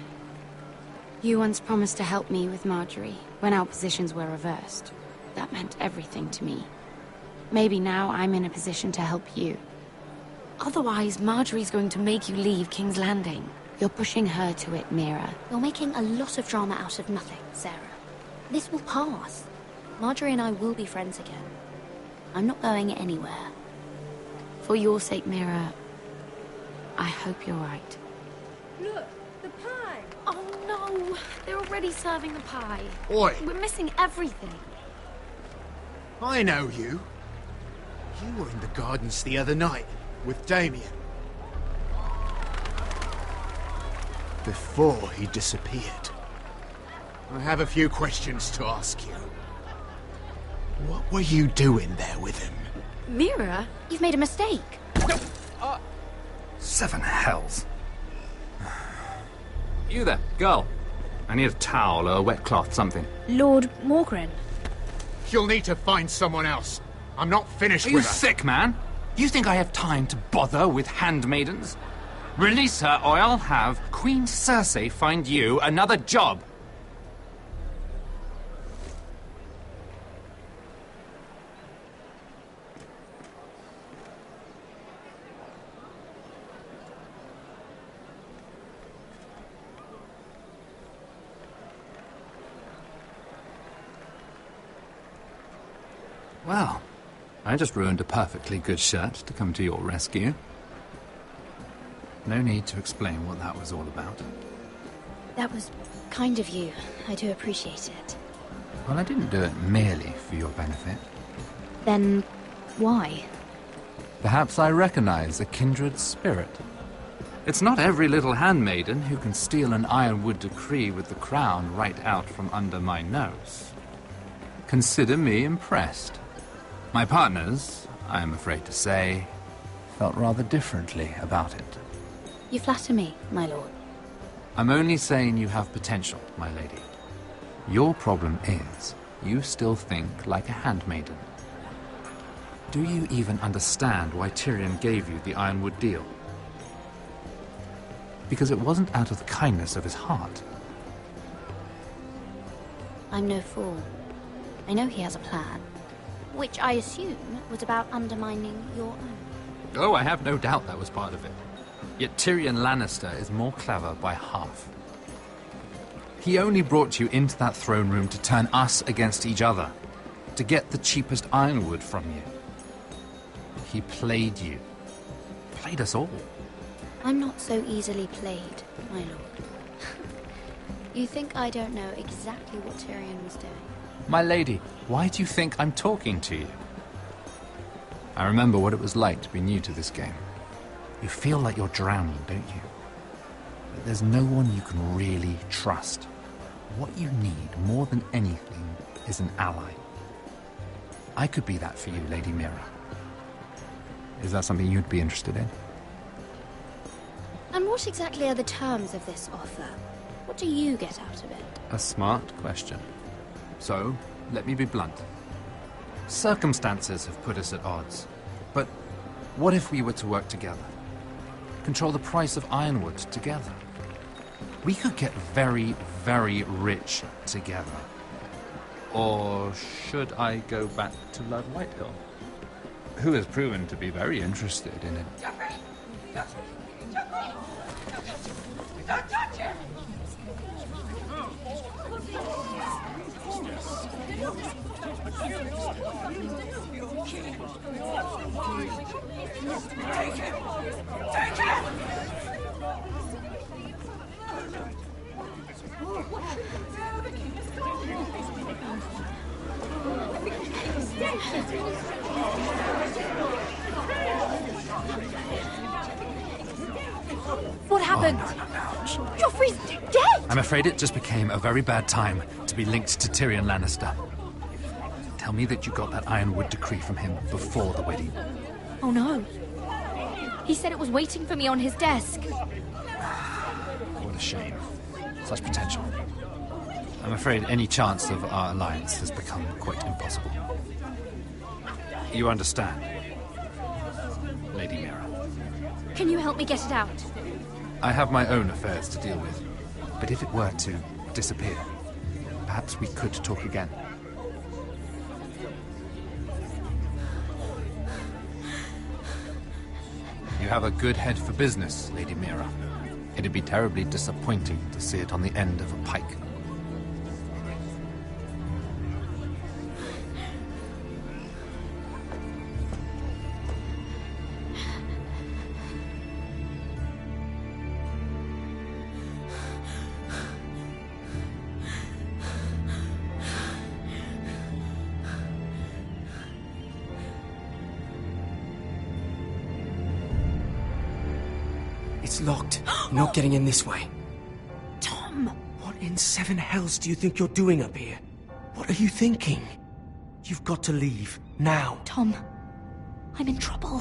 you once promised to help me with Marjorie when our positions were reversed. That meant everything to me. Maybe now I'm in a position to help you. Otherwise, Marjorie's going to make you leave King's Landing. You're pushing her to it, Mira. You're making a lot of drama out of nothing, Sarah. This will pass. Marjorie and I will be friends again. I'm not going anywhere. For your sake, Mira, I hope you're right. Look, the pie! Oh no! They're already serving the pie. Oi! We're missing everything. I know you. You were in the gardens the other night with Damien. Before he disappeared. I have a few questions to ask you. What were you doing there with him? Mira, you've made a mistake. Seven hells. You there, girl. I need a towel or a wet cloth, something. Lord Morgren. You'll need to find someone else. I'm not finished Are with you her. sick, man? You think I have time to bother with handmaidens? Release her, or I'll have Queen Cersei find you another job. Well, I just ruined a perfectly good shirt to come to your rescue. No need to explain what that was all about. That was kind of you. I do appreciate it. Well, I didn't do it merely for your benefit. Then, why? Perhaps I recognize a kindred spirit. It's not every little handmaiden who can steal an ironwood decree with the crown right out from under my nose. Consider me impressed. My partners, I am afraid to say, felt rather differently about it. You flatter me, my lord. I'm only saying you have potential, my lady. Your problem is, you still think like a handmaiden. Do you even understand why Tyrion gave you the Ironwood deal? Because it wasn't out of the kindness of his heart. I'm no fool. I know he has a plan. Which I assume was about undermining your own. Oh, I have no doubt that was part of it. Yet Tyrion Lannister is more clever by half. He only brought you into that throne room to turn us against each other, to get the cheapest ironwood from you. He played you. Played us all. I'm not so easily played, my lord. You think I don't know exactly what Tyrion was doing? My lady, why do you think I'm talking to you? I remember what it was like to be new to this game. You feel like you're drowning, don't you? But there's no one you can really trust. What you need more than anything is an ally. I could be that for you, Lady Mira. Is that something you'd be interested in? And what exactly are the terms of this offer? What do you get out of it? A smart question. So, let me be blunt. Circumstances have put us at odds. But what if we were to work together? Control the price of ironwood together? We could get very, very rich together. Or should I go back to Lord Whitehill, who has proven to be very interested in it? Don't touch him! What happened? Oh, no. Joffrey's dead! I'm afraid it just became a very bad time to be linked to Tyrion Lannister. Tell me that you got that Ironwood decree from him before the wedding. Oh no. He said it was waiting for me on his desk. What a shame. Such potential. I'm afraid any chance of our alliance has become quite impossible. You understand, Lady Mira? Can you help me get it out? I have my own affairs to deal with. But if it were to disappear, perhaps we could talk again. You have a good head for business, Lady Mira. It'd be terribly disappointing to see it on the end of a pike. It's locked. You're not getting in this way. Tom! What in seven hells do you think you're doing up here? What are you thinking? You've got to leave. Now. Tom, I'm in trouble.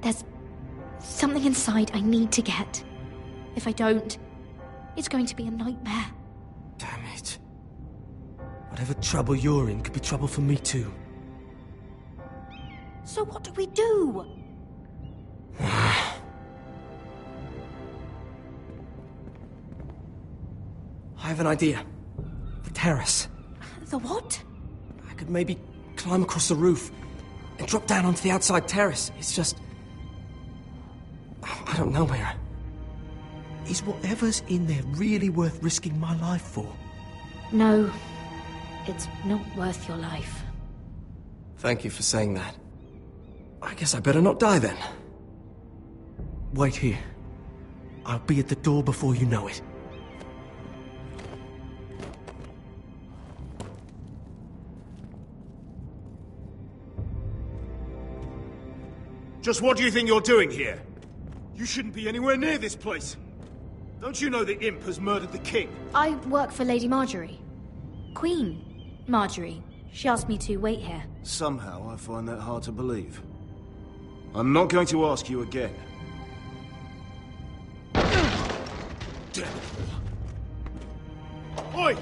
There's something inside I need to get. If I don't, it's going to be a nightmare. Damn it. Whatever trouble you're in could be trouble for me too. So what do we do? I have an idea. The terrace. The what? I could maybe climb across the roof and drop down onto the outside terrace. It's just... I don't know, Mira. Is whatever's in there really worth risking my life for? No, it's not worth your life. Thank you for saying that. I guess I better not die then. Wait here. I'll be at the door before you know it. Just what do you think you're doing here? You shouldn't be anywhere near this place. Don't you know the imp has murdered the king? I work for Lady Marjorie. Queen Marjorie. She asked me to wait here. Somehow I find that hard to believe. I'm not going to ask you again. Damn it all. Oi!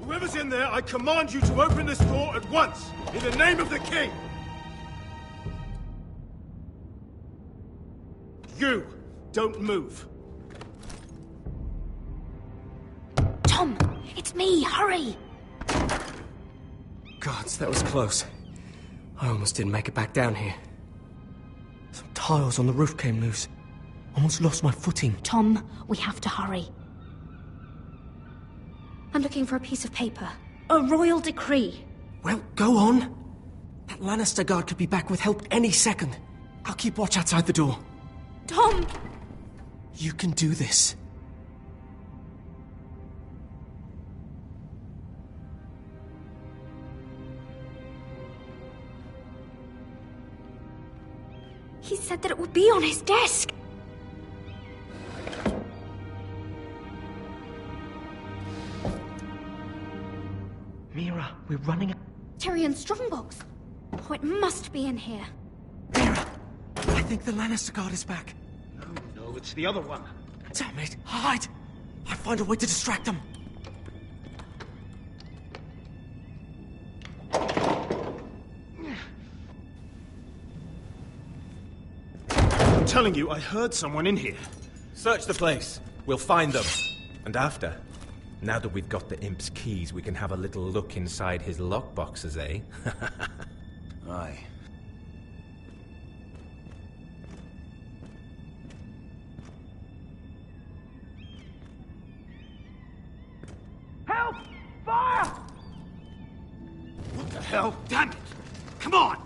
Whoever's in there, I command you to open this door at once, in the name of the king! You don't move. Tom, it's me, hurry! Gods, that was close. I almost didn't make it back down here. Some tiles on the roof came loose. Almost lost my footing. Tom, we have to hurry. I'm looking for a piece of paper. A royal decree. Well, go on. That Lannister guard could be back with help any second. I'll keep watch outside the door. Tom! You can do this. He said that it would be on his desk. Mira, we're running a... Tyrion Strongbox. Oh, it must be in here. Mira, I think the Lannister guard is back. No, it's the other one. Damn it, hide! I'll find a way to distract them. I'm telling you, I heard someone in here. Search the place. We'll find them. And after, now that we've got the imp's keys, we can have a little look inside his lockboxes, eh? Aye. Help! Fire! go. Damn it! Come on!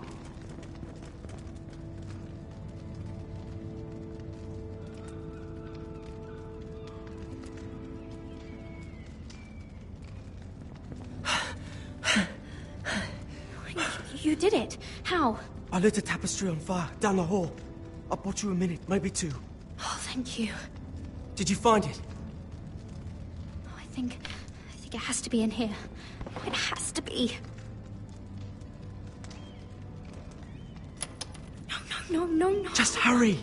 You did it. How? I lit a tapestry on fire down the hall. I bought you a minute, maybe two. Oh, thank you. Did you find it? Oh, I think it has to be in here. It has to be. No. Just hurry.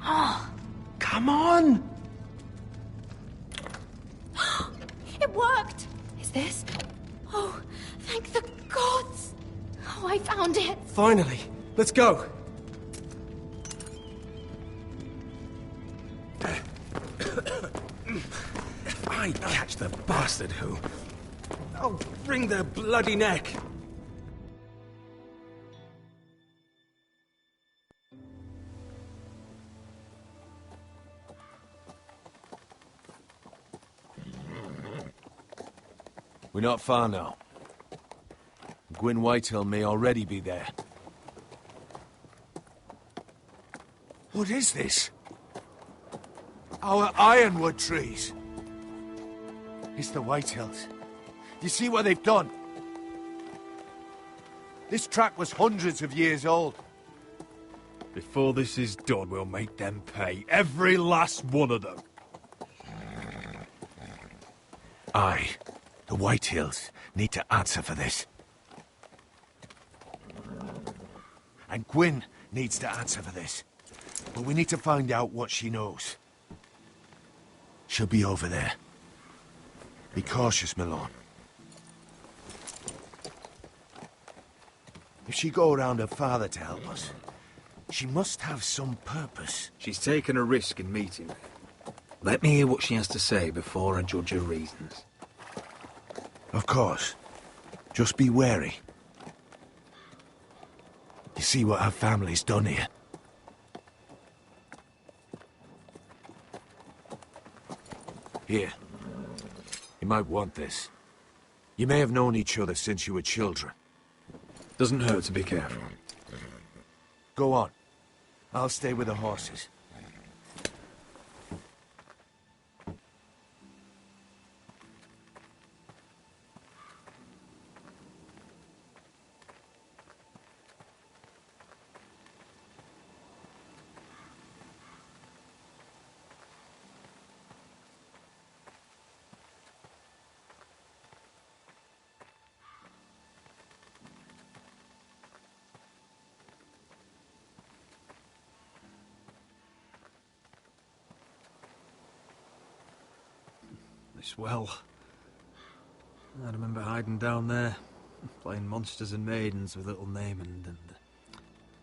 Oh. Come on! It worked! Is this? Oh, thank the gods! Oh, I found it! Finally. Let's go. If I catch the bastard who, I'll wring their bloody neck. We're not far now. Gwyn Whitehill may already be there. What is this? Our ironwood trees. It's the Whitehills. You see what they've done? This track was hundreds of years old. Before this is done, we'll make them pay. Every last one of them. Aye. The Whitehills need to answer for this. And Gwyn needs to answer for this. But we need to find out what she knows. She'll be over there. Be cautious, Malone. If she go around her father to help us, she must have some purpose. She's taken a risk in meeting me. Let me hear what she has to say before I judge her reasons. Of course. Just be wary. You see what her family's done here? Here. You might want this. You may have known each other since you were children. Doesn't hurt to be careful. Go on. I'll stay with the horses. This well. I remember hiding down there, playing monsters and maidens with little Naaman and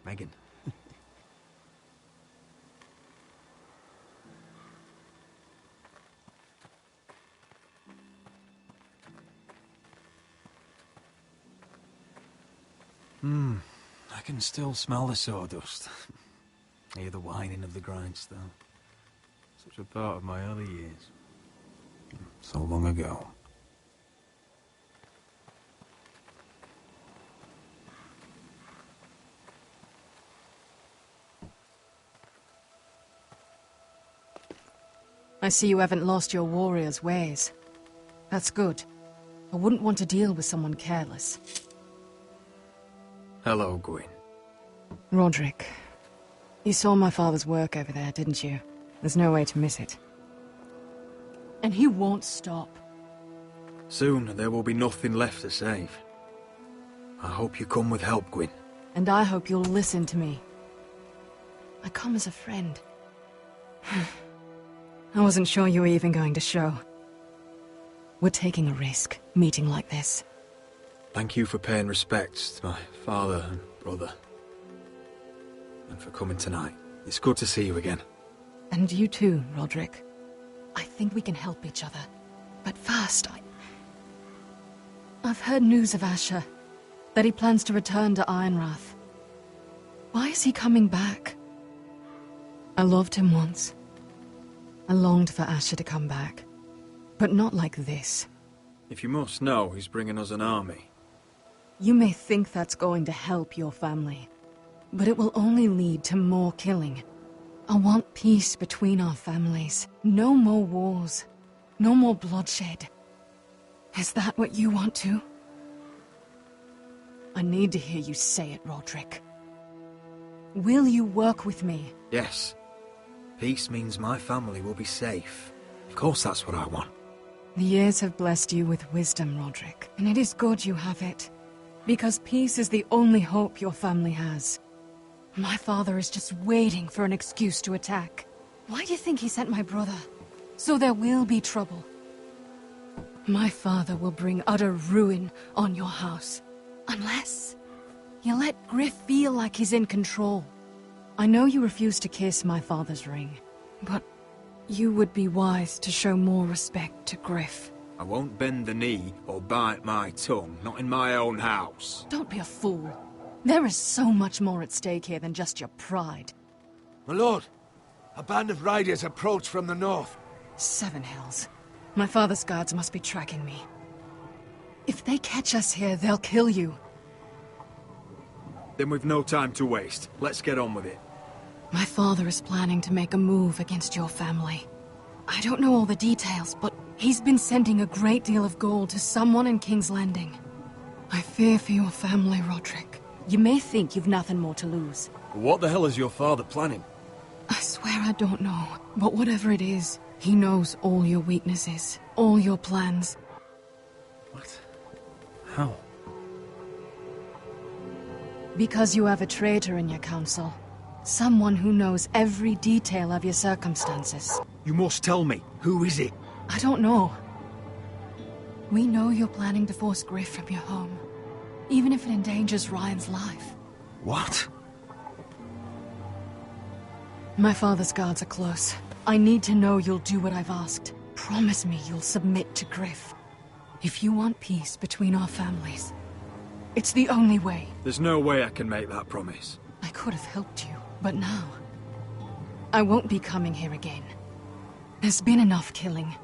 Megan. I can still smell the sawdust. Hear the whining of the grindstone. Such a part of my early years. So long ago. I see you haven't lost your warrior's ways. That's good. I wouldn't want to deal with someone careless. Hello, Gwyn. Roderick, you saw my father's work over there, didn't you? There's no way to miss it. And he won't stop. Soon there will be nothing left to save. I hope you come with help, Gwyn. And I hope you'll listen to me. I come as a friend. I wasn't sure you were even going to show. We're taking a risk, meeting like this. Thank you for paying respects to my father and brother. And for coming tonight. It's good to see you again. And you too, Roderick. I think we can help each other. But first, I've heard news of Asher. That he plans to return to Ironrath. Why is he coming back? I loved him once. I longed for Asher to come back. But not like this. If you must know, he's bringing us an army. You may think that's going to help your family, but it will only lead to more killing. I want peace between our families. No more wars. No more bloodshed. Is that what you want too? I need to hear you say it, Roderick. Will you work with me? Yes. Peace means my family will be safe. Of course that's what I want. The years have blessed you with wisdom, Roderick, and it is good you have it. Because peace is the only hope your family has. My father is just waiting for an excuse to attack. Why do you think he sent my brother? So there will be trouble. My father will bring utter ruin on your house. Unless you let Griff feel like he's in control. I know you refuse to kiss my father's ring, but you would be wise to show more respect to Griff. I won't bend the knee or bite my tongue, not in my own house. Don't be a fool. There is so much more at stake here than just your pride. My lord, a band of riders approach from the north. 7 Hills. My father's guards must be tracking me. If they catch us here, they'll kill you. Then we've no time to waste. Let's get on with it. My father is planning to make a move against your family. I don't know all the details, but he's been sending a great deal of gold to someone in King's Landing. I fear for your family, Roderick. You may think you've nothing more to lose. What the hell is your father planning? I swear I don't know, but whatever it is, he knows all your weaknesses, all your plans. What? How? Because you have a traitor in your council. Someone who knows every detail of your circumstances. You must tell me. Who is it? I don't know. We know you're planning to force Griff from your home, even if it endangers Ryan's life. What? My father's guards are close. I need to know you'll do what I've asked. Promise me you'll submit to Griff. If you want peace between our families, it's the only way. There's no way I can make that promise. I could have helped you, but now, I won't be coming here again. There's been enough killing.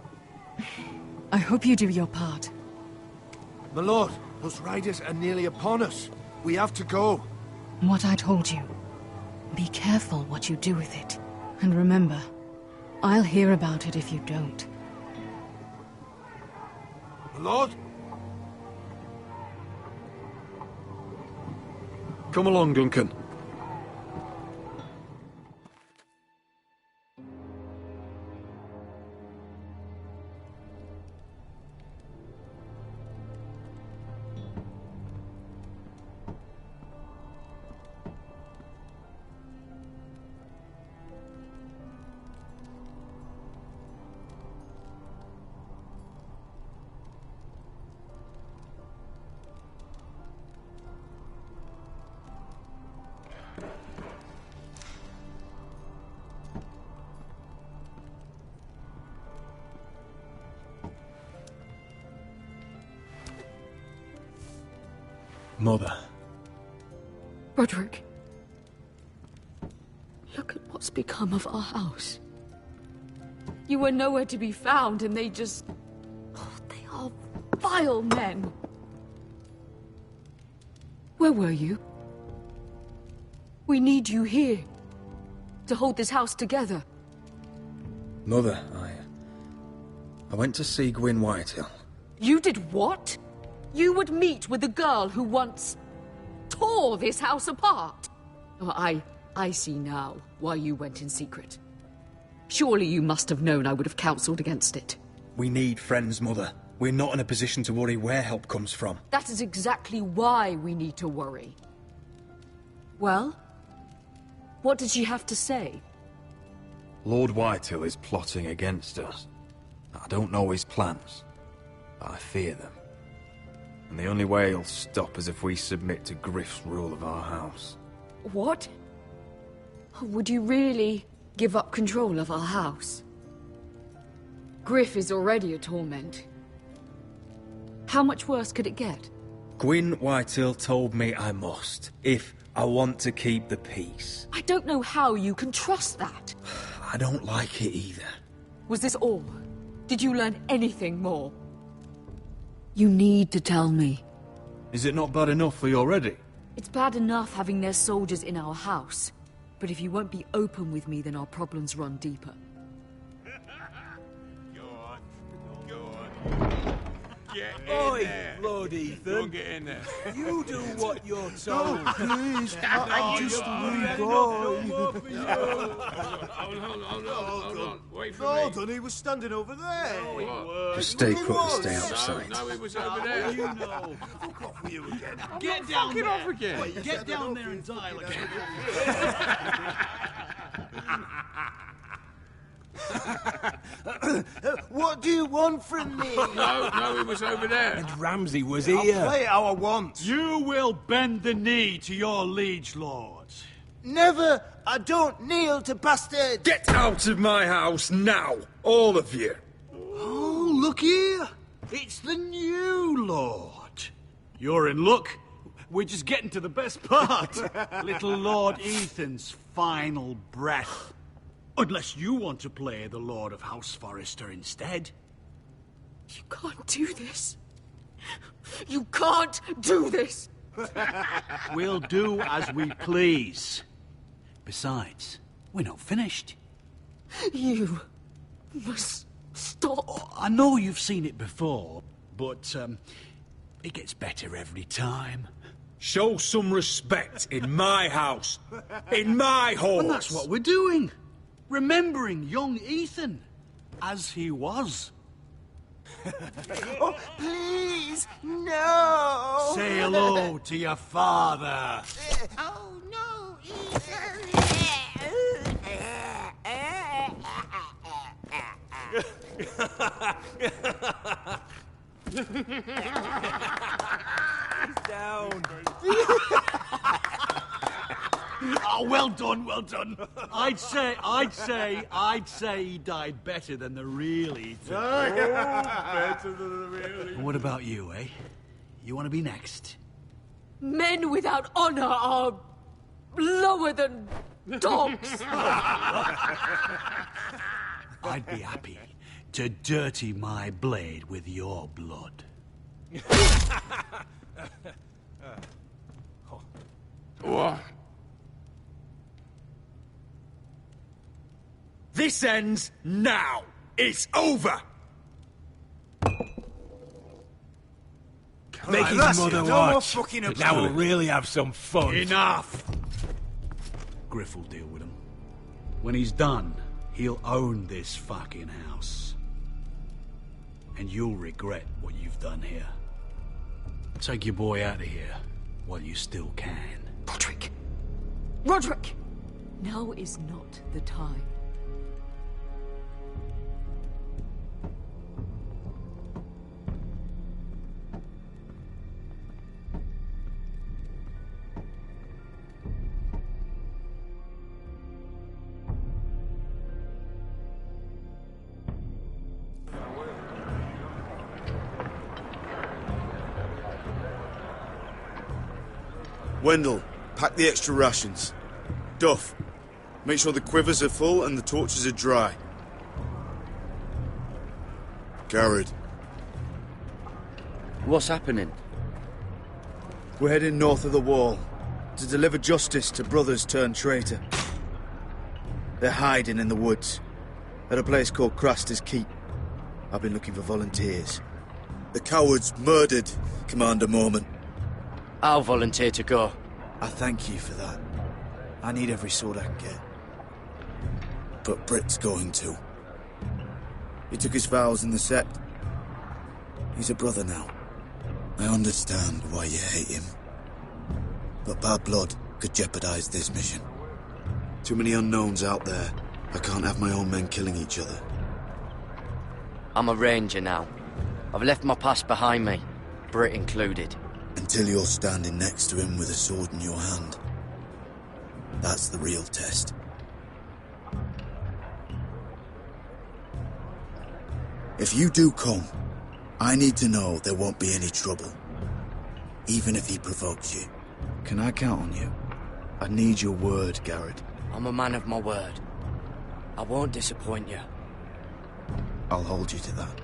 I hope you do your part. My lord, those riders are nearly upon us. We have to go. What I told you. Be careful what you do with it. And remember, I'll hear about it if you don't. My lord? Come along, Duncan. Mother. Roderick. Look at what's become of our house. You were nowhere to be found, and they just... Oh, they are vile men. Where were you? We need you here. To hold this house together. Mother, I went to see Gwyn Whitehill. You did what? You would meet with the girl who once tore this house apart. Oh, I see now why you went in secret. Surely you must have known I would have counseled against it. We need friends, Mother. We're not in a position to worry where help comes from. That is exactly why we need to worry. Well, what did she have to say? Lord Whitehill is plotting against us. I don't know his plans, but I fear them. And the only way he'll stop is if we submit to Griff's rule of our house. What? Would you really give up control of our house? Griff is already a torment. How much worse could it get? Gwyn Whitehill told me I must, if I want to keep the peace. I don't know how you can trust that. I don't like it either. Was this all? Did you learn anything more? You need to tell me. Is it not bad enough for you already? It's bad enough having their soldiers in our house. But if you won't be open with me, then our problems run deeper. Oi, Lord Ethan. Get in there. You do what you're told. No, please. I'm just a wee boy. Hold on. Wait for No, me. Dunny, he was standing over there. Just stay put and stay out of sight. No, he was over there. You know. Fuck off with you again. Get down there. off again. Wait, get down there and dial again. What do you want from me? No, he was over there. And Ramsay was I'll here. play how I want. You will bend the knee to your liege lord. Never. I don't kneel to bastards. Get out of my house now, all of you. Oh, look here. It's the new lord. You're in luck. We're just getting to the best part. Little Lord Ethan's final breath. Unless you want to play the Lord of House Forrester instead. You can't do this. You can't do this. We'll do as we please. Besides, we're not finished. You must stop. I know you've seen it before, but it gets better every time. Show some respect in my house, in my hall. And that's what we're doing. Remembering young Ethan as he was. Oh, please, no. Say hello to your father. Oh, no, Down. Oh, well done, well done. I'd say he died better than the real Ethan. Better than the real. What about you, eh? You want to be next? Men without honor are lower than dogs. I'd be happy to dirty my blade with your blood. What? This ends now. It's over. Make his that's mother it. No more watch. fucking about Now we'll it. really have some fun. Enough! Griff will deal with him. When he's done, he'll own this fucking house. And you'll regret what you've done here. Take your boy out of here while you still can. Roderick! Roderick! Now is not the time. Wendell, pack the extra rations. Duff, make sure the quivers are full and the torches are dry. Garrett. What's happening? We're heading north of the wall to deliver justice to brothers turned traitor. They're hiding in the woods at a place called Craster's Keep. I've been looking for volunteers. The cowards murdered Commander Mormon. I'll volunteer to go. I thank you for that. I need every sword I can get. But Britt's going too. He took his vows in the Sept. He's a brother now. I understand why you hate him. But bad blood could jeopardize this mission. Too many unknowns out there. I can't have my own men killing each other. I'm a ranger now. I've left my past behind me, Britt included. Until you're standing next to him with a sword in your hand. That's the real test. If you do come, I need to know there won't be any trouble. Even if he provokes you. Can I count on you? I need your word, Garrett. I'm a man of my word. I won't disappoint you. I'll hold you to that.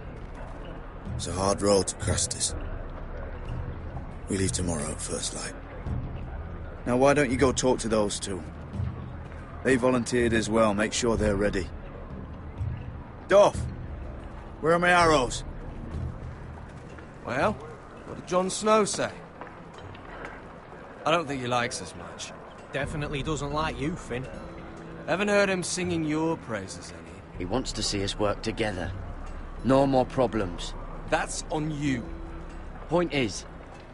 It's a hard road to Crastus. We leave tomorrow at first light. Now why don't you go talk to those two? They volunteered as well, make sure they're ready. Doff! Where are my arrows? Well, what did Jon Snow say? I don't think he likes us much. Definitely doesn't like you, Finn. Haven't heard him singing your praises any. He wants to see us work together. No more problems. That's on you. Point is,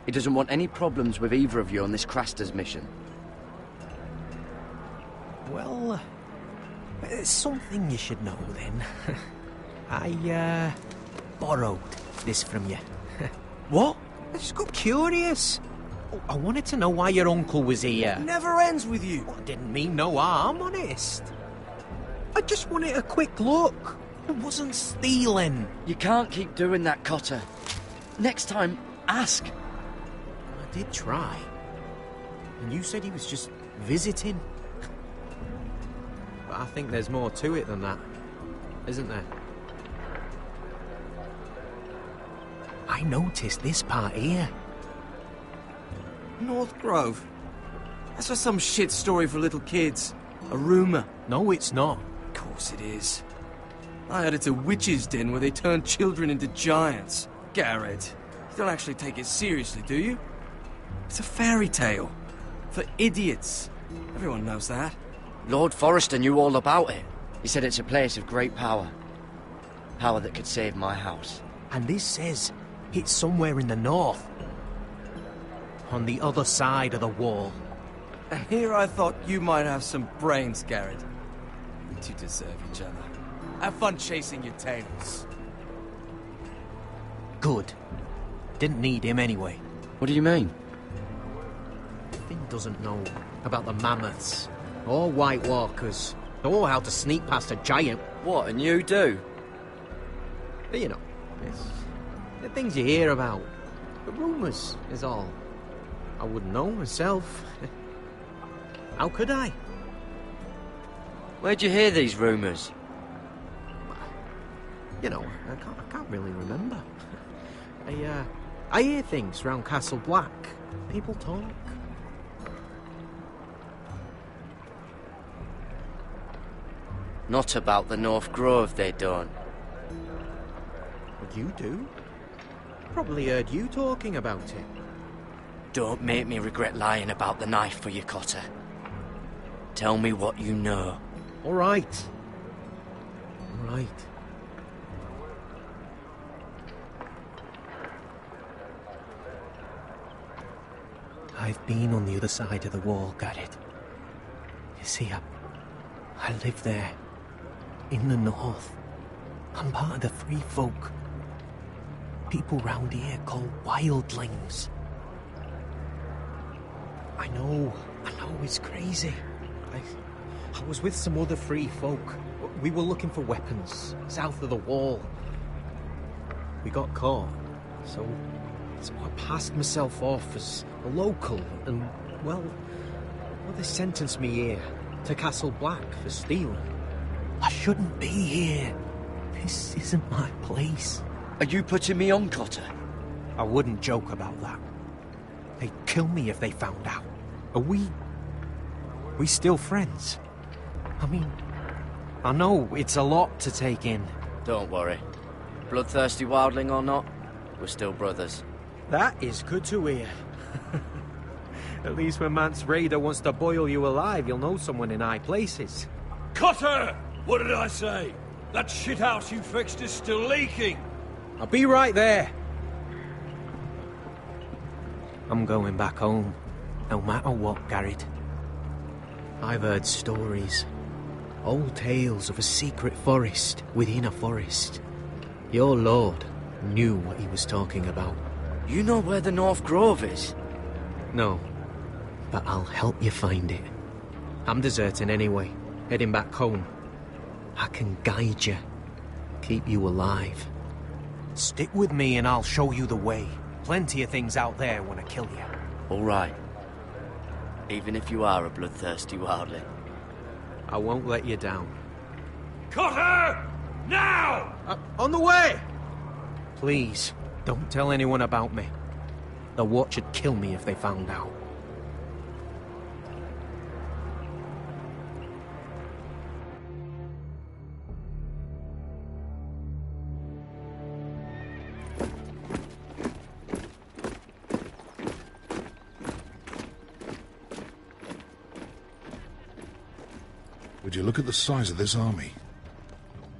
he doesn't want any problems with either of you on this Crastus mission. Well, there's something you should know then. I borrowed this from you. What? I just got curious. I wanted to know why your uncle was here. It never ends with you. Well, I didn't mean no harm, honest. I just wanted a quick look. I wasn't stealing. You can't keep doing that, Cotter. Next time, ask. I did try. And you said he was just visiting. But I think there's more to it than that, isn't there? I noticed this part here. North Grove? That's just some shit story for little kids. A rumour. No, it's not. Of course it is. I heard it's a witch's den where they turn children into giants. Garrett, you don't actually take it seriously, do you? It's a fairy tale. For idiots. Everyone knows that. Lord Forrester knew all about it. He said it's a place of great power. Power that could save my house. And this says it's somewhere in the north. On the other side of the wall. And here I thought you might have some brains, Garrett. You two deserve each other. Have fun chasing your tails. Good. Didn't need him anyway. What do you mean? Finn doesn't know about the mammoths, or White Walkers, or how to sneak past a giant. What, and you do? But you know, it's the things you hear about. The rumours is all. I wouldn't know myself. How could I? Where'd you hear these rumours? You know, I can't really remember. I hear things round Castle Black. People talk. Not about the North Grove, they don't. But you do? Probably heard you talking about it. Don't make me regret lying about the knife for you, Cotter. Tell me what you know. All right. All right. I've been on the other side of the wall, Garrett. You see, I live there. In the north. I'm part of the free folk. People round here call wildlings. I know it's crazy. I was with some other free folk. We were looking for weapons, south of the wall. We got caught, so I passed myself off as a local, and, well, they sentenced me here, to Castle Black, for stealing. I shouldn't be here. This isn't my place. Are you putting me on, Cotter? I wouldn't joke about that. They'd kill me if they found out. Are we still friends? I mean, I know it's a lot to take in. Don't worry. Bloodthirsty wildling or not, we're still brothers. That is good to hear. At least when Mance Raider wants to boil you alive, you'll know someone in high places. Cotter! What did I say? That shithouse you fixed is still leaking! I'll be right there. I'm going back home, no matter what, Garrett. I've heard stories. Old tales of a secret forest within a forest. Your lord knew what he was talking about. You know where the North Grove is? No, but I'll help you find it. I'm deserting anyway, heading back home. I can guide you, keep you alive. Stick with me and I'll show you the way. Plenty of things out there want to kill you. All right. Even if you are a bloodthirsty wildling. I won't let you down. Cotter! Now! On the way! Please, don't tell anyone about me. The Watch would kill me if they found out. Would you look at the size of this army?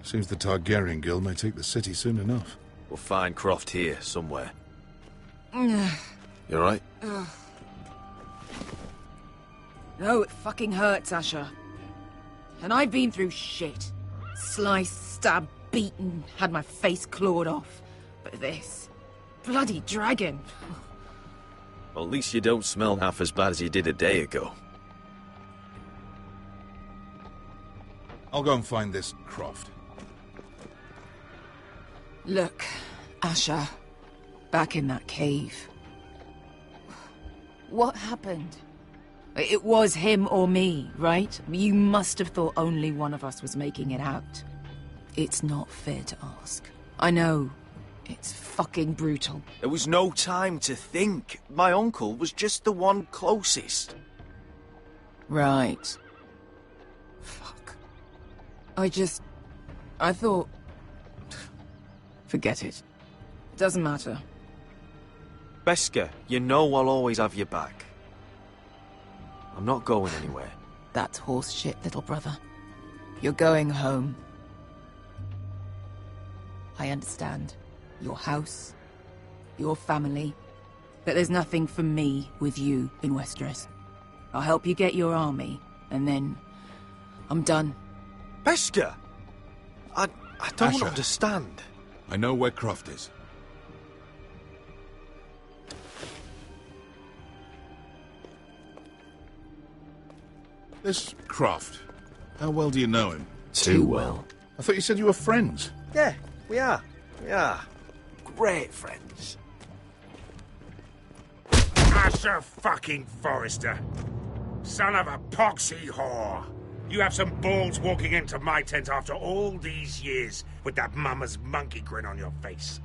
Seems the Targaryen Guild may take the city soon enough. We'll find Croft here, somewhere. You alright? No, it fucking hurts, Asher. And I've been through shit. Sliced, stabbed, beaten, had my face clawed off. But this... bloody dragon. Well, at least you don't smell half as bad as you did a day ago. I'll go and find this Croft. Look, Asher. Back in that cave. What happened? It was him or me, right? You must have thought only one of us was making it out. It's not fair to ask. I know. It's fucking brutal. There was no time to think. My uncle was just the one closest. Right. Fuck. I thought... Forget it. It doesn't matter. Beskha, you know I'll always have your back. I'm not going anywhere. That's horse shit, little brother. You're going home. I understand. Your house, your family. But there's nothing for me with you in Westeros. I'll help you get your army, and then... I'm done. Beskha! I don't Asher, understand. I know where Croft is. This Croft, how well do you know him? Too well. I thought you said you were friends. Yeah, we are. We are. Great friends. Asher fucking Forrester. Son of a poxy whore. You have some balls walking into my tent after all these years with that mama's monkey grin on your face.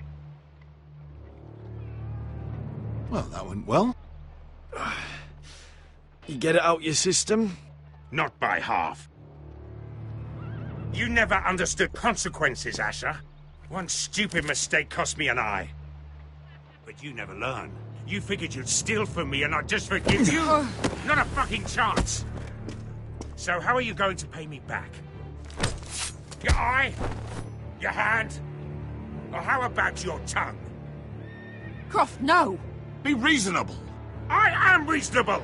Well, that went well. You get it out your system? Not by half. You never understood consequences, Asher. One stupid mistake cost me an eye. But you never learn. You figured you'd steal from me and I'd just forgive you? Not a fucking chance! So how are you going to pay me back? Your eye? Your hand? Or how about your tongue? Croft, no! Be reasonable! I am reasonable!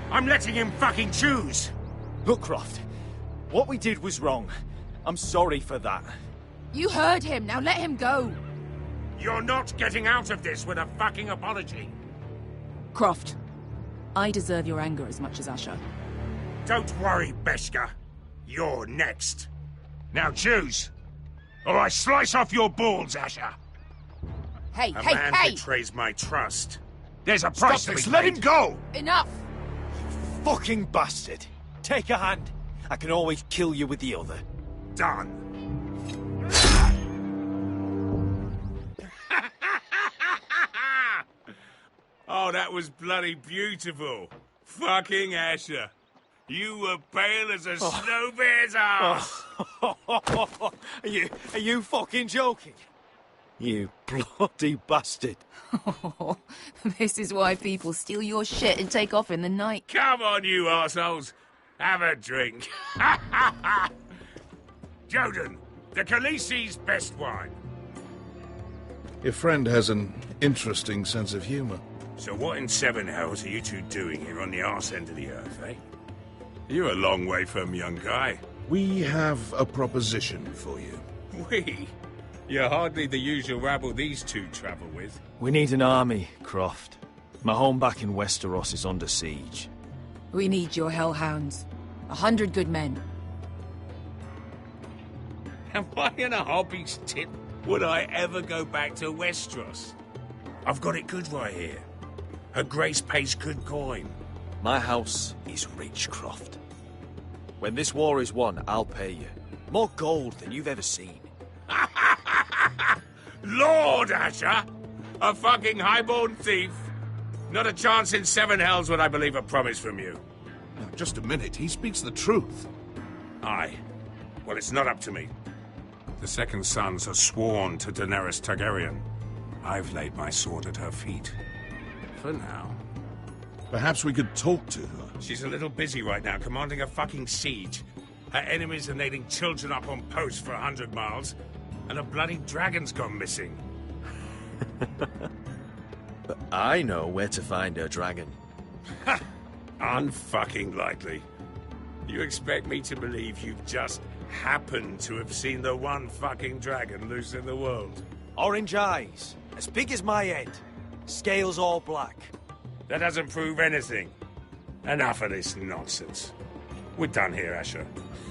I'm letting him fucking choose! Look, Croft. What we did was wrong. I'm sorry for that. You heard him, now let him go! You're not getting out of this with a fucking apology. Croft, I deserve your anger as much as Asher. Don't worry, Beskha. You're next. Now choose, or I slice off your balls, Asher. Hey, A hey, man hey! betrays my trust. There's a price Stop to this, be let paid. him go! Enough! Fucking bastard. Take a hand. I can always kill you with the other. Done. Oh, that was bloody beautiful. Fucking Asher. You were pale as a snow bear's ass. Are you fucking joking? You bloody bastard. This is why people steal your shit and take off in the night. Come on, you arseholes. Have a drink. Joden, the Khaleesi's best wine. Your friend has an interesting sense of humor. So what in seven hells are you two doing here on the arse end of the earth, eh? You're a long way from, young guy. We have a proposition for you. We? You're hardly the usual rabble these two travel with. We need an army, Croft. My home back in Westeros is under siege. We need your hellhounds. 100 good men. Am I in a hobby's tip? Would I ever go back to Westeros? I've got it good right here. Her Grace pays good coin. My house is rich, Croft. When this war is won, I'll pay you. More gold than you've ever seen. Lord, Asher! A fucking highborn thief? Not a chance in 7 hells would I believe a promise from you. Now, just a minute. He speaks the truth. Aye. Well, it's not up to me. The Second Sons are sworn to Daenerys Targaryen. I've laid my sword at her feet. For now. Perhaps we could talk to her. She's a little busy right now, commanding a fucking siege. Her enemies are nailing children up on posts for 100 miles, and a bloody dragon's gone missing. But I know where to find her dragon. Ha! Unfucking likely. You expect me to believe you've just happened to have seen the one fucking dragon loose in the world? Orange eyes, as big as my head. Scales all black. That doesn't prove anything. Enough of this nonsense. We're done here, Asher.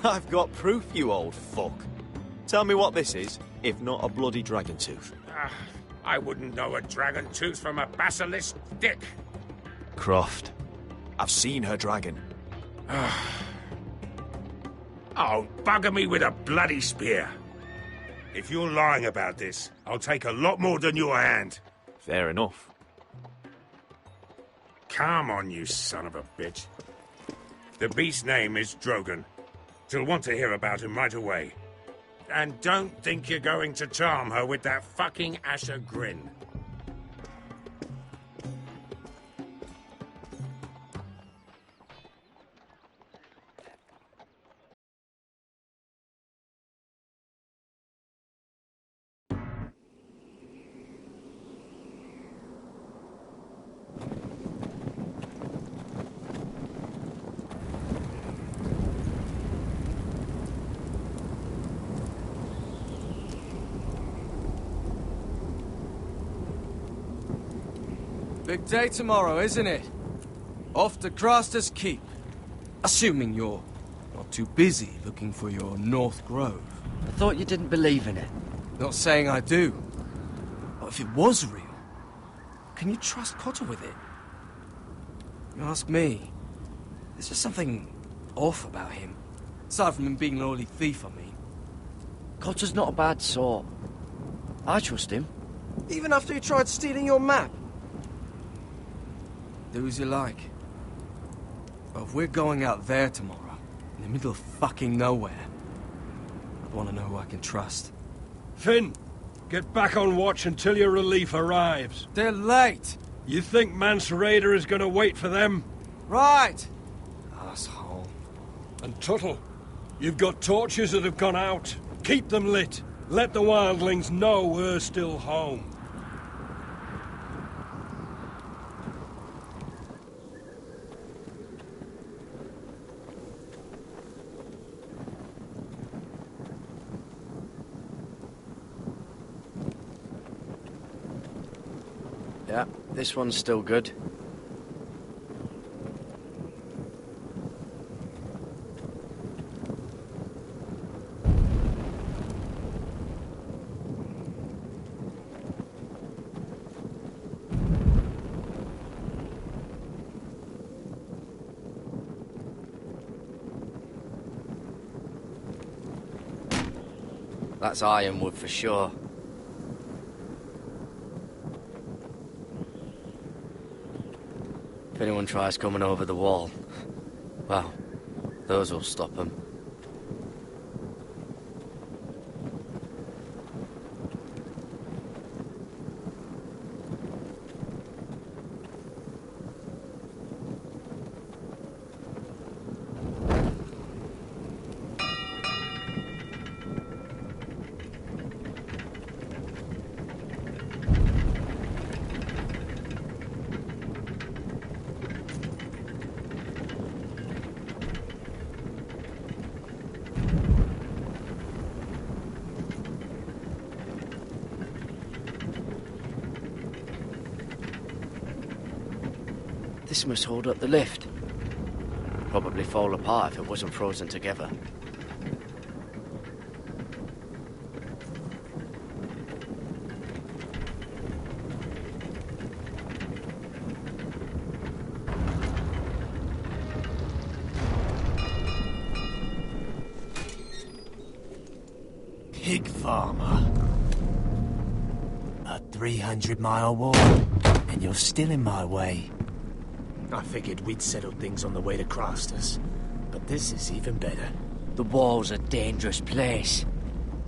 I've got proof, you old fuck. Tell me what this is, if not a bloody dragon tooth. I wouldn't know a dragon tooth from a basilisk dick. Croft, I've seen her dragon. Oh, bugger me with a bloody spear. If you're lying about this, I'll take a lot more than your hand. Fair enough. Come on, you son of a bitch. The beast's name is Drogon. She'll want to hear about him right away. And don't think you're going to charm her with that fucking Asher grin. Big day tomorrow, isn't it? Off to Craster's Keep. Assuming you're not too busy looking for your North Grove. I thought you didn't believe in it. Not saying I do. But if it was real, can you trust Cotter with it? You ask me, there's just something off about him. Aside from him being an early thief, I mean. Cotter's not a bad sort. I trust him. Even after he tried stealing your map? Do as you like. But if we're going out there tomorrow, in the middle of fucking nowhere, I want to know who I can trust. Finn, get back on watch until your relief arrives. They're late. You think Mance Rayder is going to wait for them? Right. Asshole. And Tuttle, you've got torches that have gone out. Keep them lit. Let the wildlings know we're still home. Yeah, this one's still good. That's ironwood for sure. If anyone tries coming over the wall, well, those will stop them. This must hold up the lift. Probably fall apart if it wasn't frozen together. Pig farmer. 300-mile war, and you're still in my way. I figured we'd settled things on the way to Crosters, but this is even better. The wall's a dangerous place.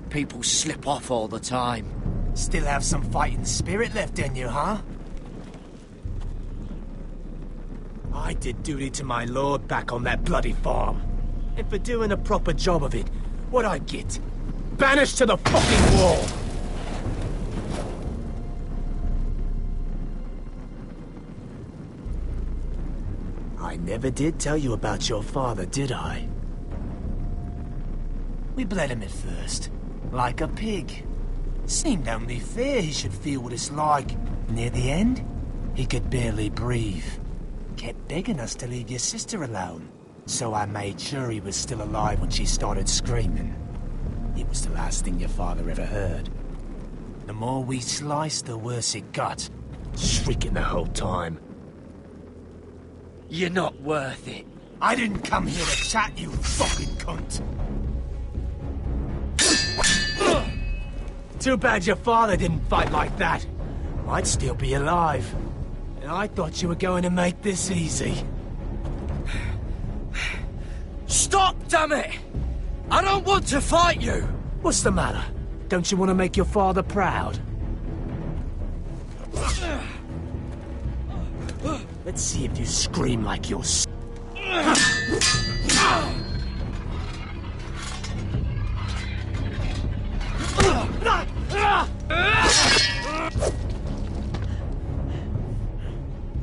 People slip off all the time. Still have some fighting spirit left in you, huh? I did duty to my lord back on that bloody farm. And for doing a proper job of it, what'd I get? Banished to the fucking wall! I never did tell you about your father, did I? We bled him at first, like a pig. Seemed only fair he should feel what it's like. Near the end, he could barely breathe. Kept begging us to leave your sister alone, so I made sure he was still alive when she started screaming. It was the last thing your father ever heard. The more we sliced, the worse it got. Shrieking the whole time. You're not worth it. I didn't come here to chat, you fucking cunt. Too bad your father didn't fight like that. I'd still be alive. And I thought you were going to make this easy. Stop, damn it! I don't want to fight you! What's the matter? Don't you want to make your father proud? Let's see if you scream like you're...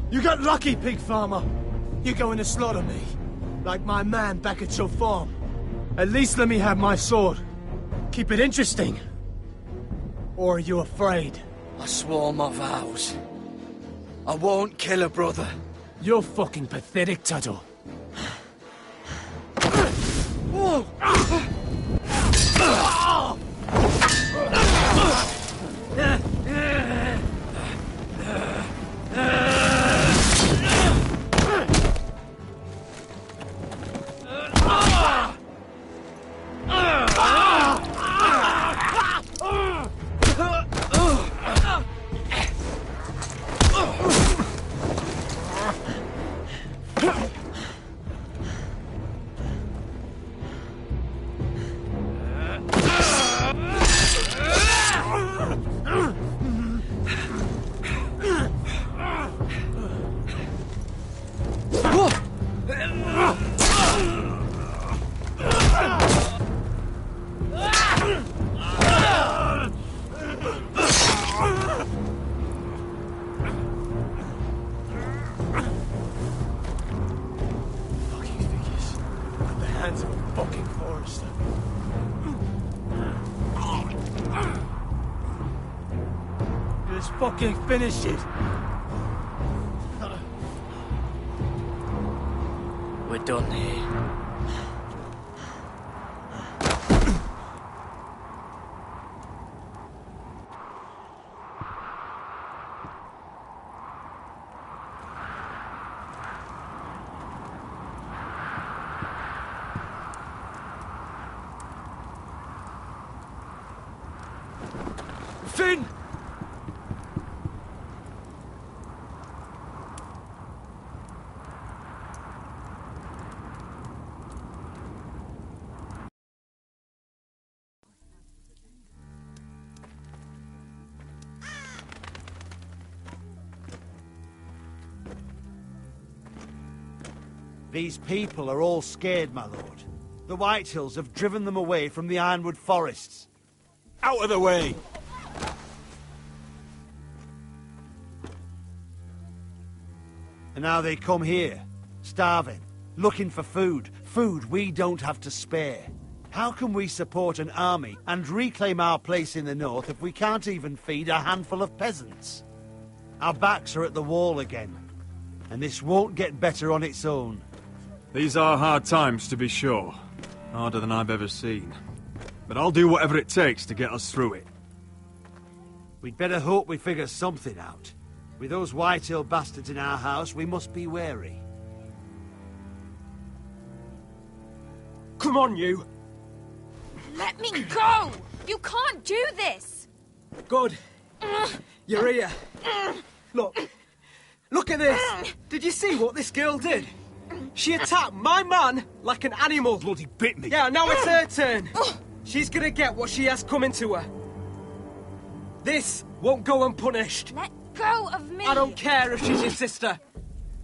You got lucky, pig farmer. You're going to slaughter me, like my man back at your farm. At least let me have my sword. Keep it interesting. Or are you afraid? I swore my vows. I won't kill a brother. You're fucking pathetic, Tuttle. Fucking finish it. We're done here. Finn! These people are all scared, my lord. The Whitehills have driven them away from the Ironwood forests. Out of the way! And now they come here, starving, looking for food. Food we don't have to spare. How can we support an army and reclaim our place in the north if we can't even feed a handful of peasants? Our backs are at the wall again, and this won't get better on its own. These are hard times, to be sure. Harder than I've ever seen. But I'll do whatever it takes to get us through it. We'd better hope we figure something out. With those Whitehill bastards in our house, we must be wary. Come on, you! Let me go! You can't do this! Good. You're here. Look. Look at this. Did you see what this girl did? She attacked my man like an animal. Bloody bit me. Yeah, now it's her turn. She's gonna get what she has coming to her. This won't go unpunished. Let go of me! I don't care if she's your sister.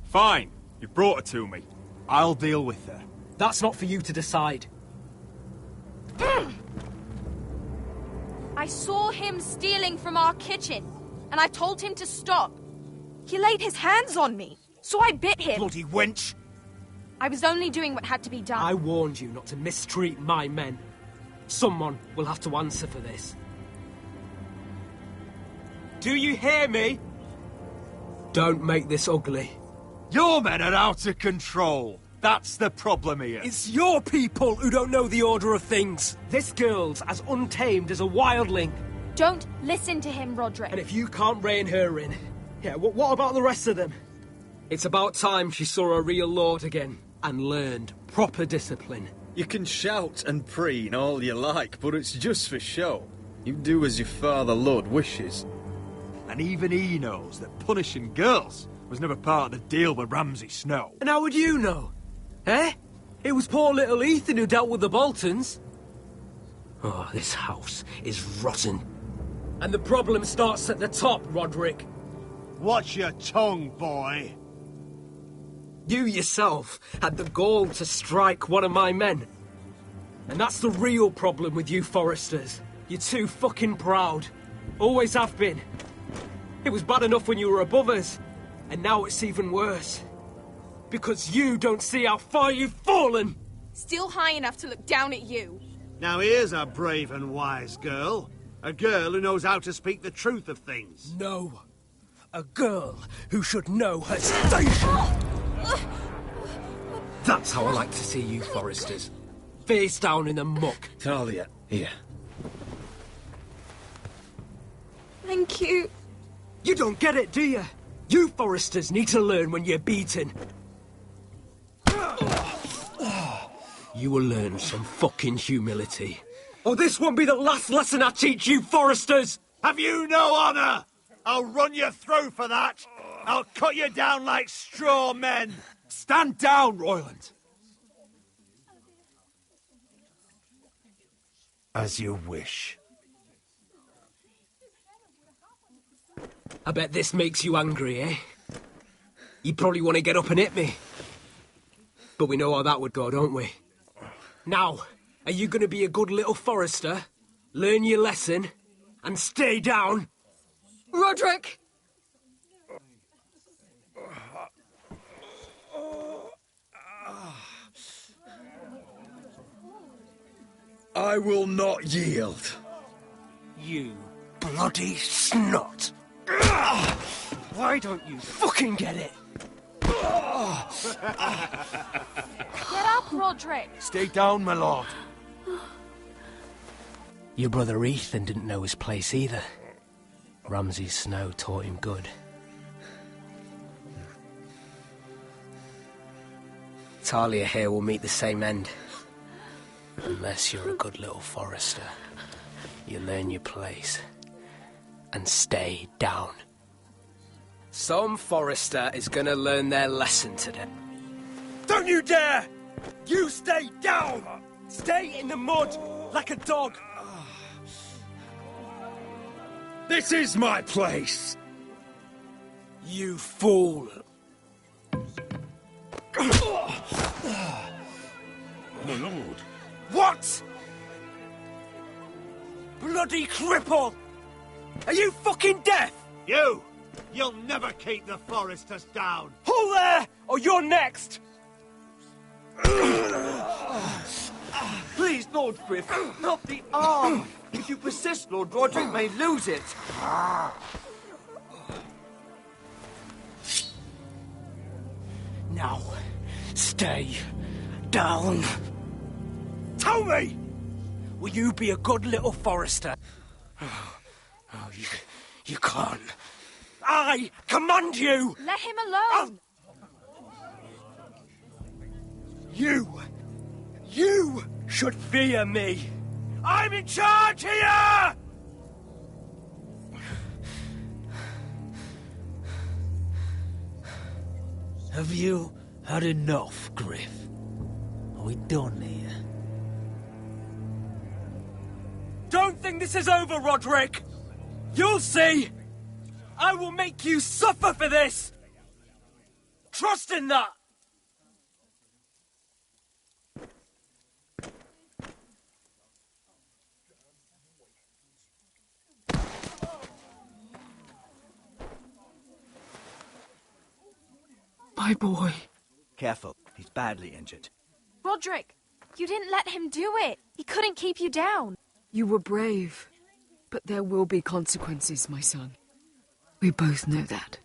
Fine. You brought her to me. I'll deal with her. That's not for you to decide. I saw him stealing from our kitchen, and I told him to stop. He laid his hands on me, so I bit him. Bloody wench! I was only doing what had to be done. I warned you not to mistreat my men. Someone will have to answer for this. Do you hear me? Don't make this ugly. Your men are out of control. That's the problem here. It's your people who don't know the order of things. This girl's as untamed as a wildling. Don't listen to him, Roderick. And if you can't rein her in, yeah, what about the rest of them? It's about time she saw a real lord again and learned proper discipline. You can shout and preen all you like, but it's just for show. You do as your father Lord wishes. And even he knows that punishing girls was never part of the deal with Ramsay Snow. And how would you know? Eh? It was poor little Ethan who dealt with the Boltons. Oh, this house is rotten. And the problem starts at the top, Roderick. Watch your tongue, boy. You yourself had the gall to strike one of my men. And that's the real problem with you Forresters. You're too fucking proud. Always have been. It was bad enough when you were above us. And now it's even worse. Because you don't see how far you've fallen! Still high enough to look down at you. Now here's a brave and wise girl. A girl who knows how to speak the truth of things. No. A girl who should know her station! That's how I like to see you, Forresters. Face down in the muck. Talia, here. Thank you. You don't get it, do you? You Forresters need to learn when you're beaten. You will learn some fucking humility. Or this won't be the last lesson I teach you, Forresters! Have you no honor? I'll run you through for that. I'll cut you down like straw men. Stand down, Royland. As you wish. I bet this makes you angry, eh? You probably want to get up and hit me. But we know how that would go, don't we? Now, are you going to be a good little Forrester, learn your lesson, and stay down? Roderick! I will not yield. You bloody snot! Why don't you fucking get it? Get up, Roderick! Stay down, my lord. Your brother Ethan didn't know his place either. Ramsay Snow taught him good. Talia here will meet the same end. Unless you're a good little Forrester. You learn your place. And stay down. Some Forrester is gonna learn their lesson today. Don't you dare! You stay down! Stay in the mud, like a dog! This is my place! You fool! My lord. What?! Bloody cripple! Are you fucking deaf? You'll never keep the Forresters down. Hold there, or you're next! Please, Lord Griff, not the arm. If you persist, Lord Roderick may lose it. Now, stay down. Tell me! Will you be a good little Forrester? Oh, you can't. I command you! Let him alone! You should fear me! I'm in charge here! Have you had enough, Griff? Are we done here? Don't think this is over, Roderick! You'll see! I will make you suffer for this! Trust in that! My boy. Careful, he's badly injured. Roderick, you didn't let him do it. He couldn't keep you down. You were brave, but there will be consequences, my son. We both know that.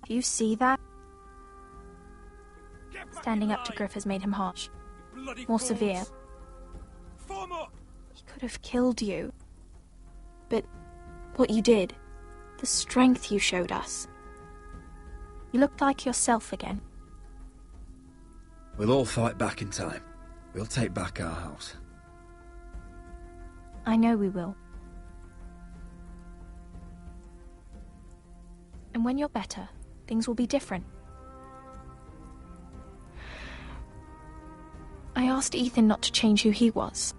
Do you see that? Standing up to Griff has made him harsh. More severe. He could have killed you. But what you did, the strength you showed us. You looked like yourself again. We'll all fight back in time. We'll take back our house. I know we will. And when you're better, things will be different. I asked Ethan not to change who he was.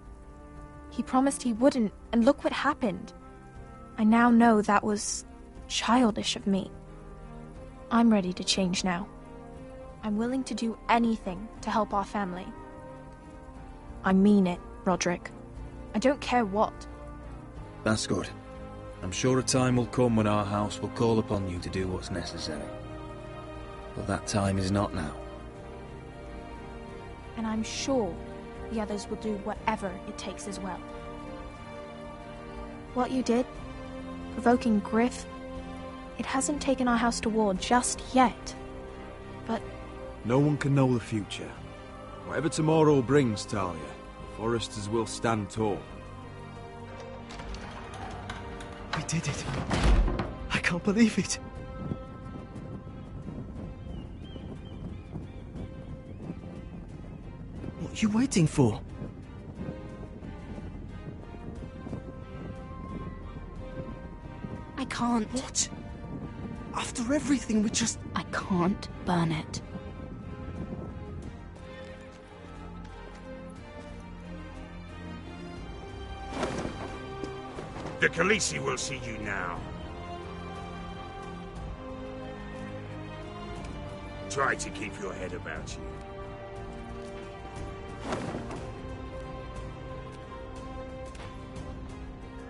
He promised he wouldn't, and look what happened. I now know that was childish of me. I'm ready to change now. I'm willing to do anything to help our family. I mean it, Roderick. I don't care what. That's good. I'm sure a time will come when our house will call upon you to do what's necessary. But that time is not now. And I'm sure the others will do whatever it takes as well. What you did, provoking Griff, it hasn't taken our house to war just yet. But no one can know the future. Whatever tomorrow brings, Talia, the Foresters will stand tall. We did it. I can't believe it. What are you waiting for? I can't. What? After everything we just... I can't burn it. The Khaleesi will see you now. Try to keep your head about you.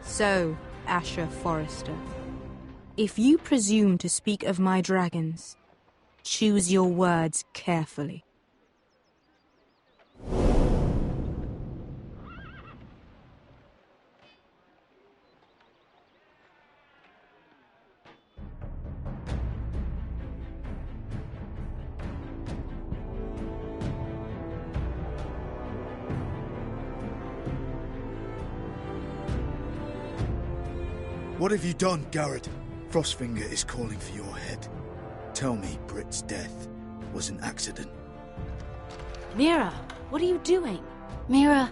So, Asher Forrester, if you presume to speak of my dragons, choose your words carefully. What have you done, Garrett? Frostfinger is calling for your head. Tell me Britt's death was an accident. Mira, what are you doing? Mira,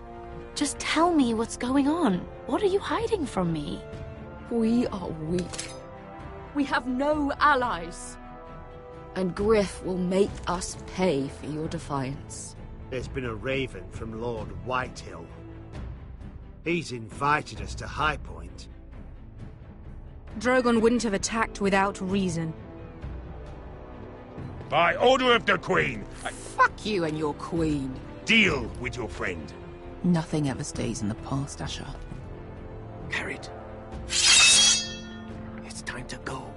just tell me what's going on. What are you hiding from me? We are weak. We have no allies. And Griff will make us pay for your defiance. There's been a raven from Lord Whitehill. He's invited us to High Point. Drogon wouldn't have attacked without reason. By order of the Queen, Fuck you and your queen. deal with your friend. Nothing ever stays in the past, Asher. Carried. It's time to go.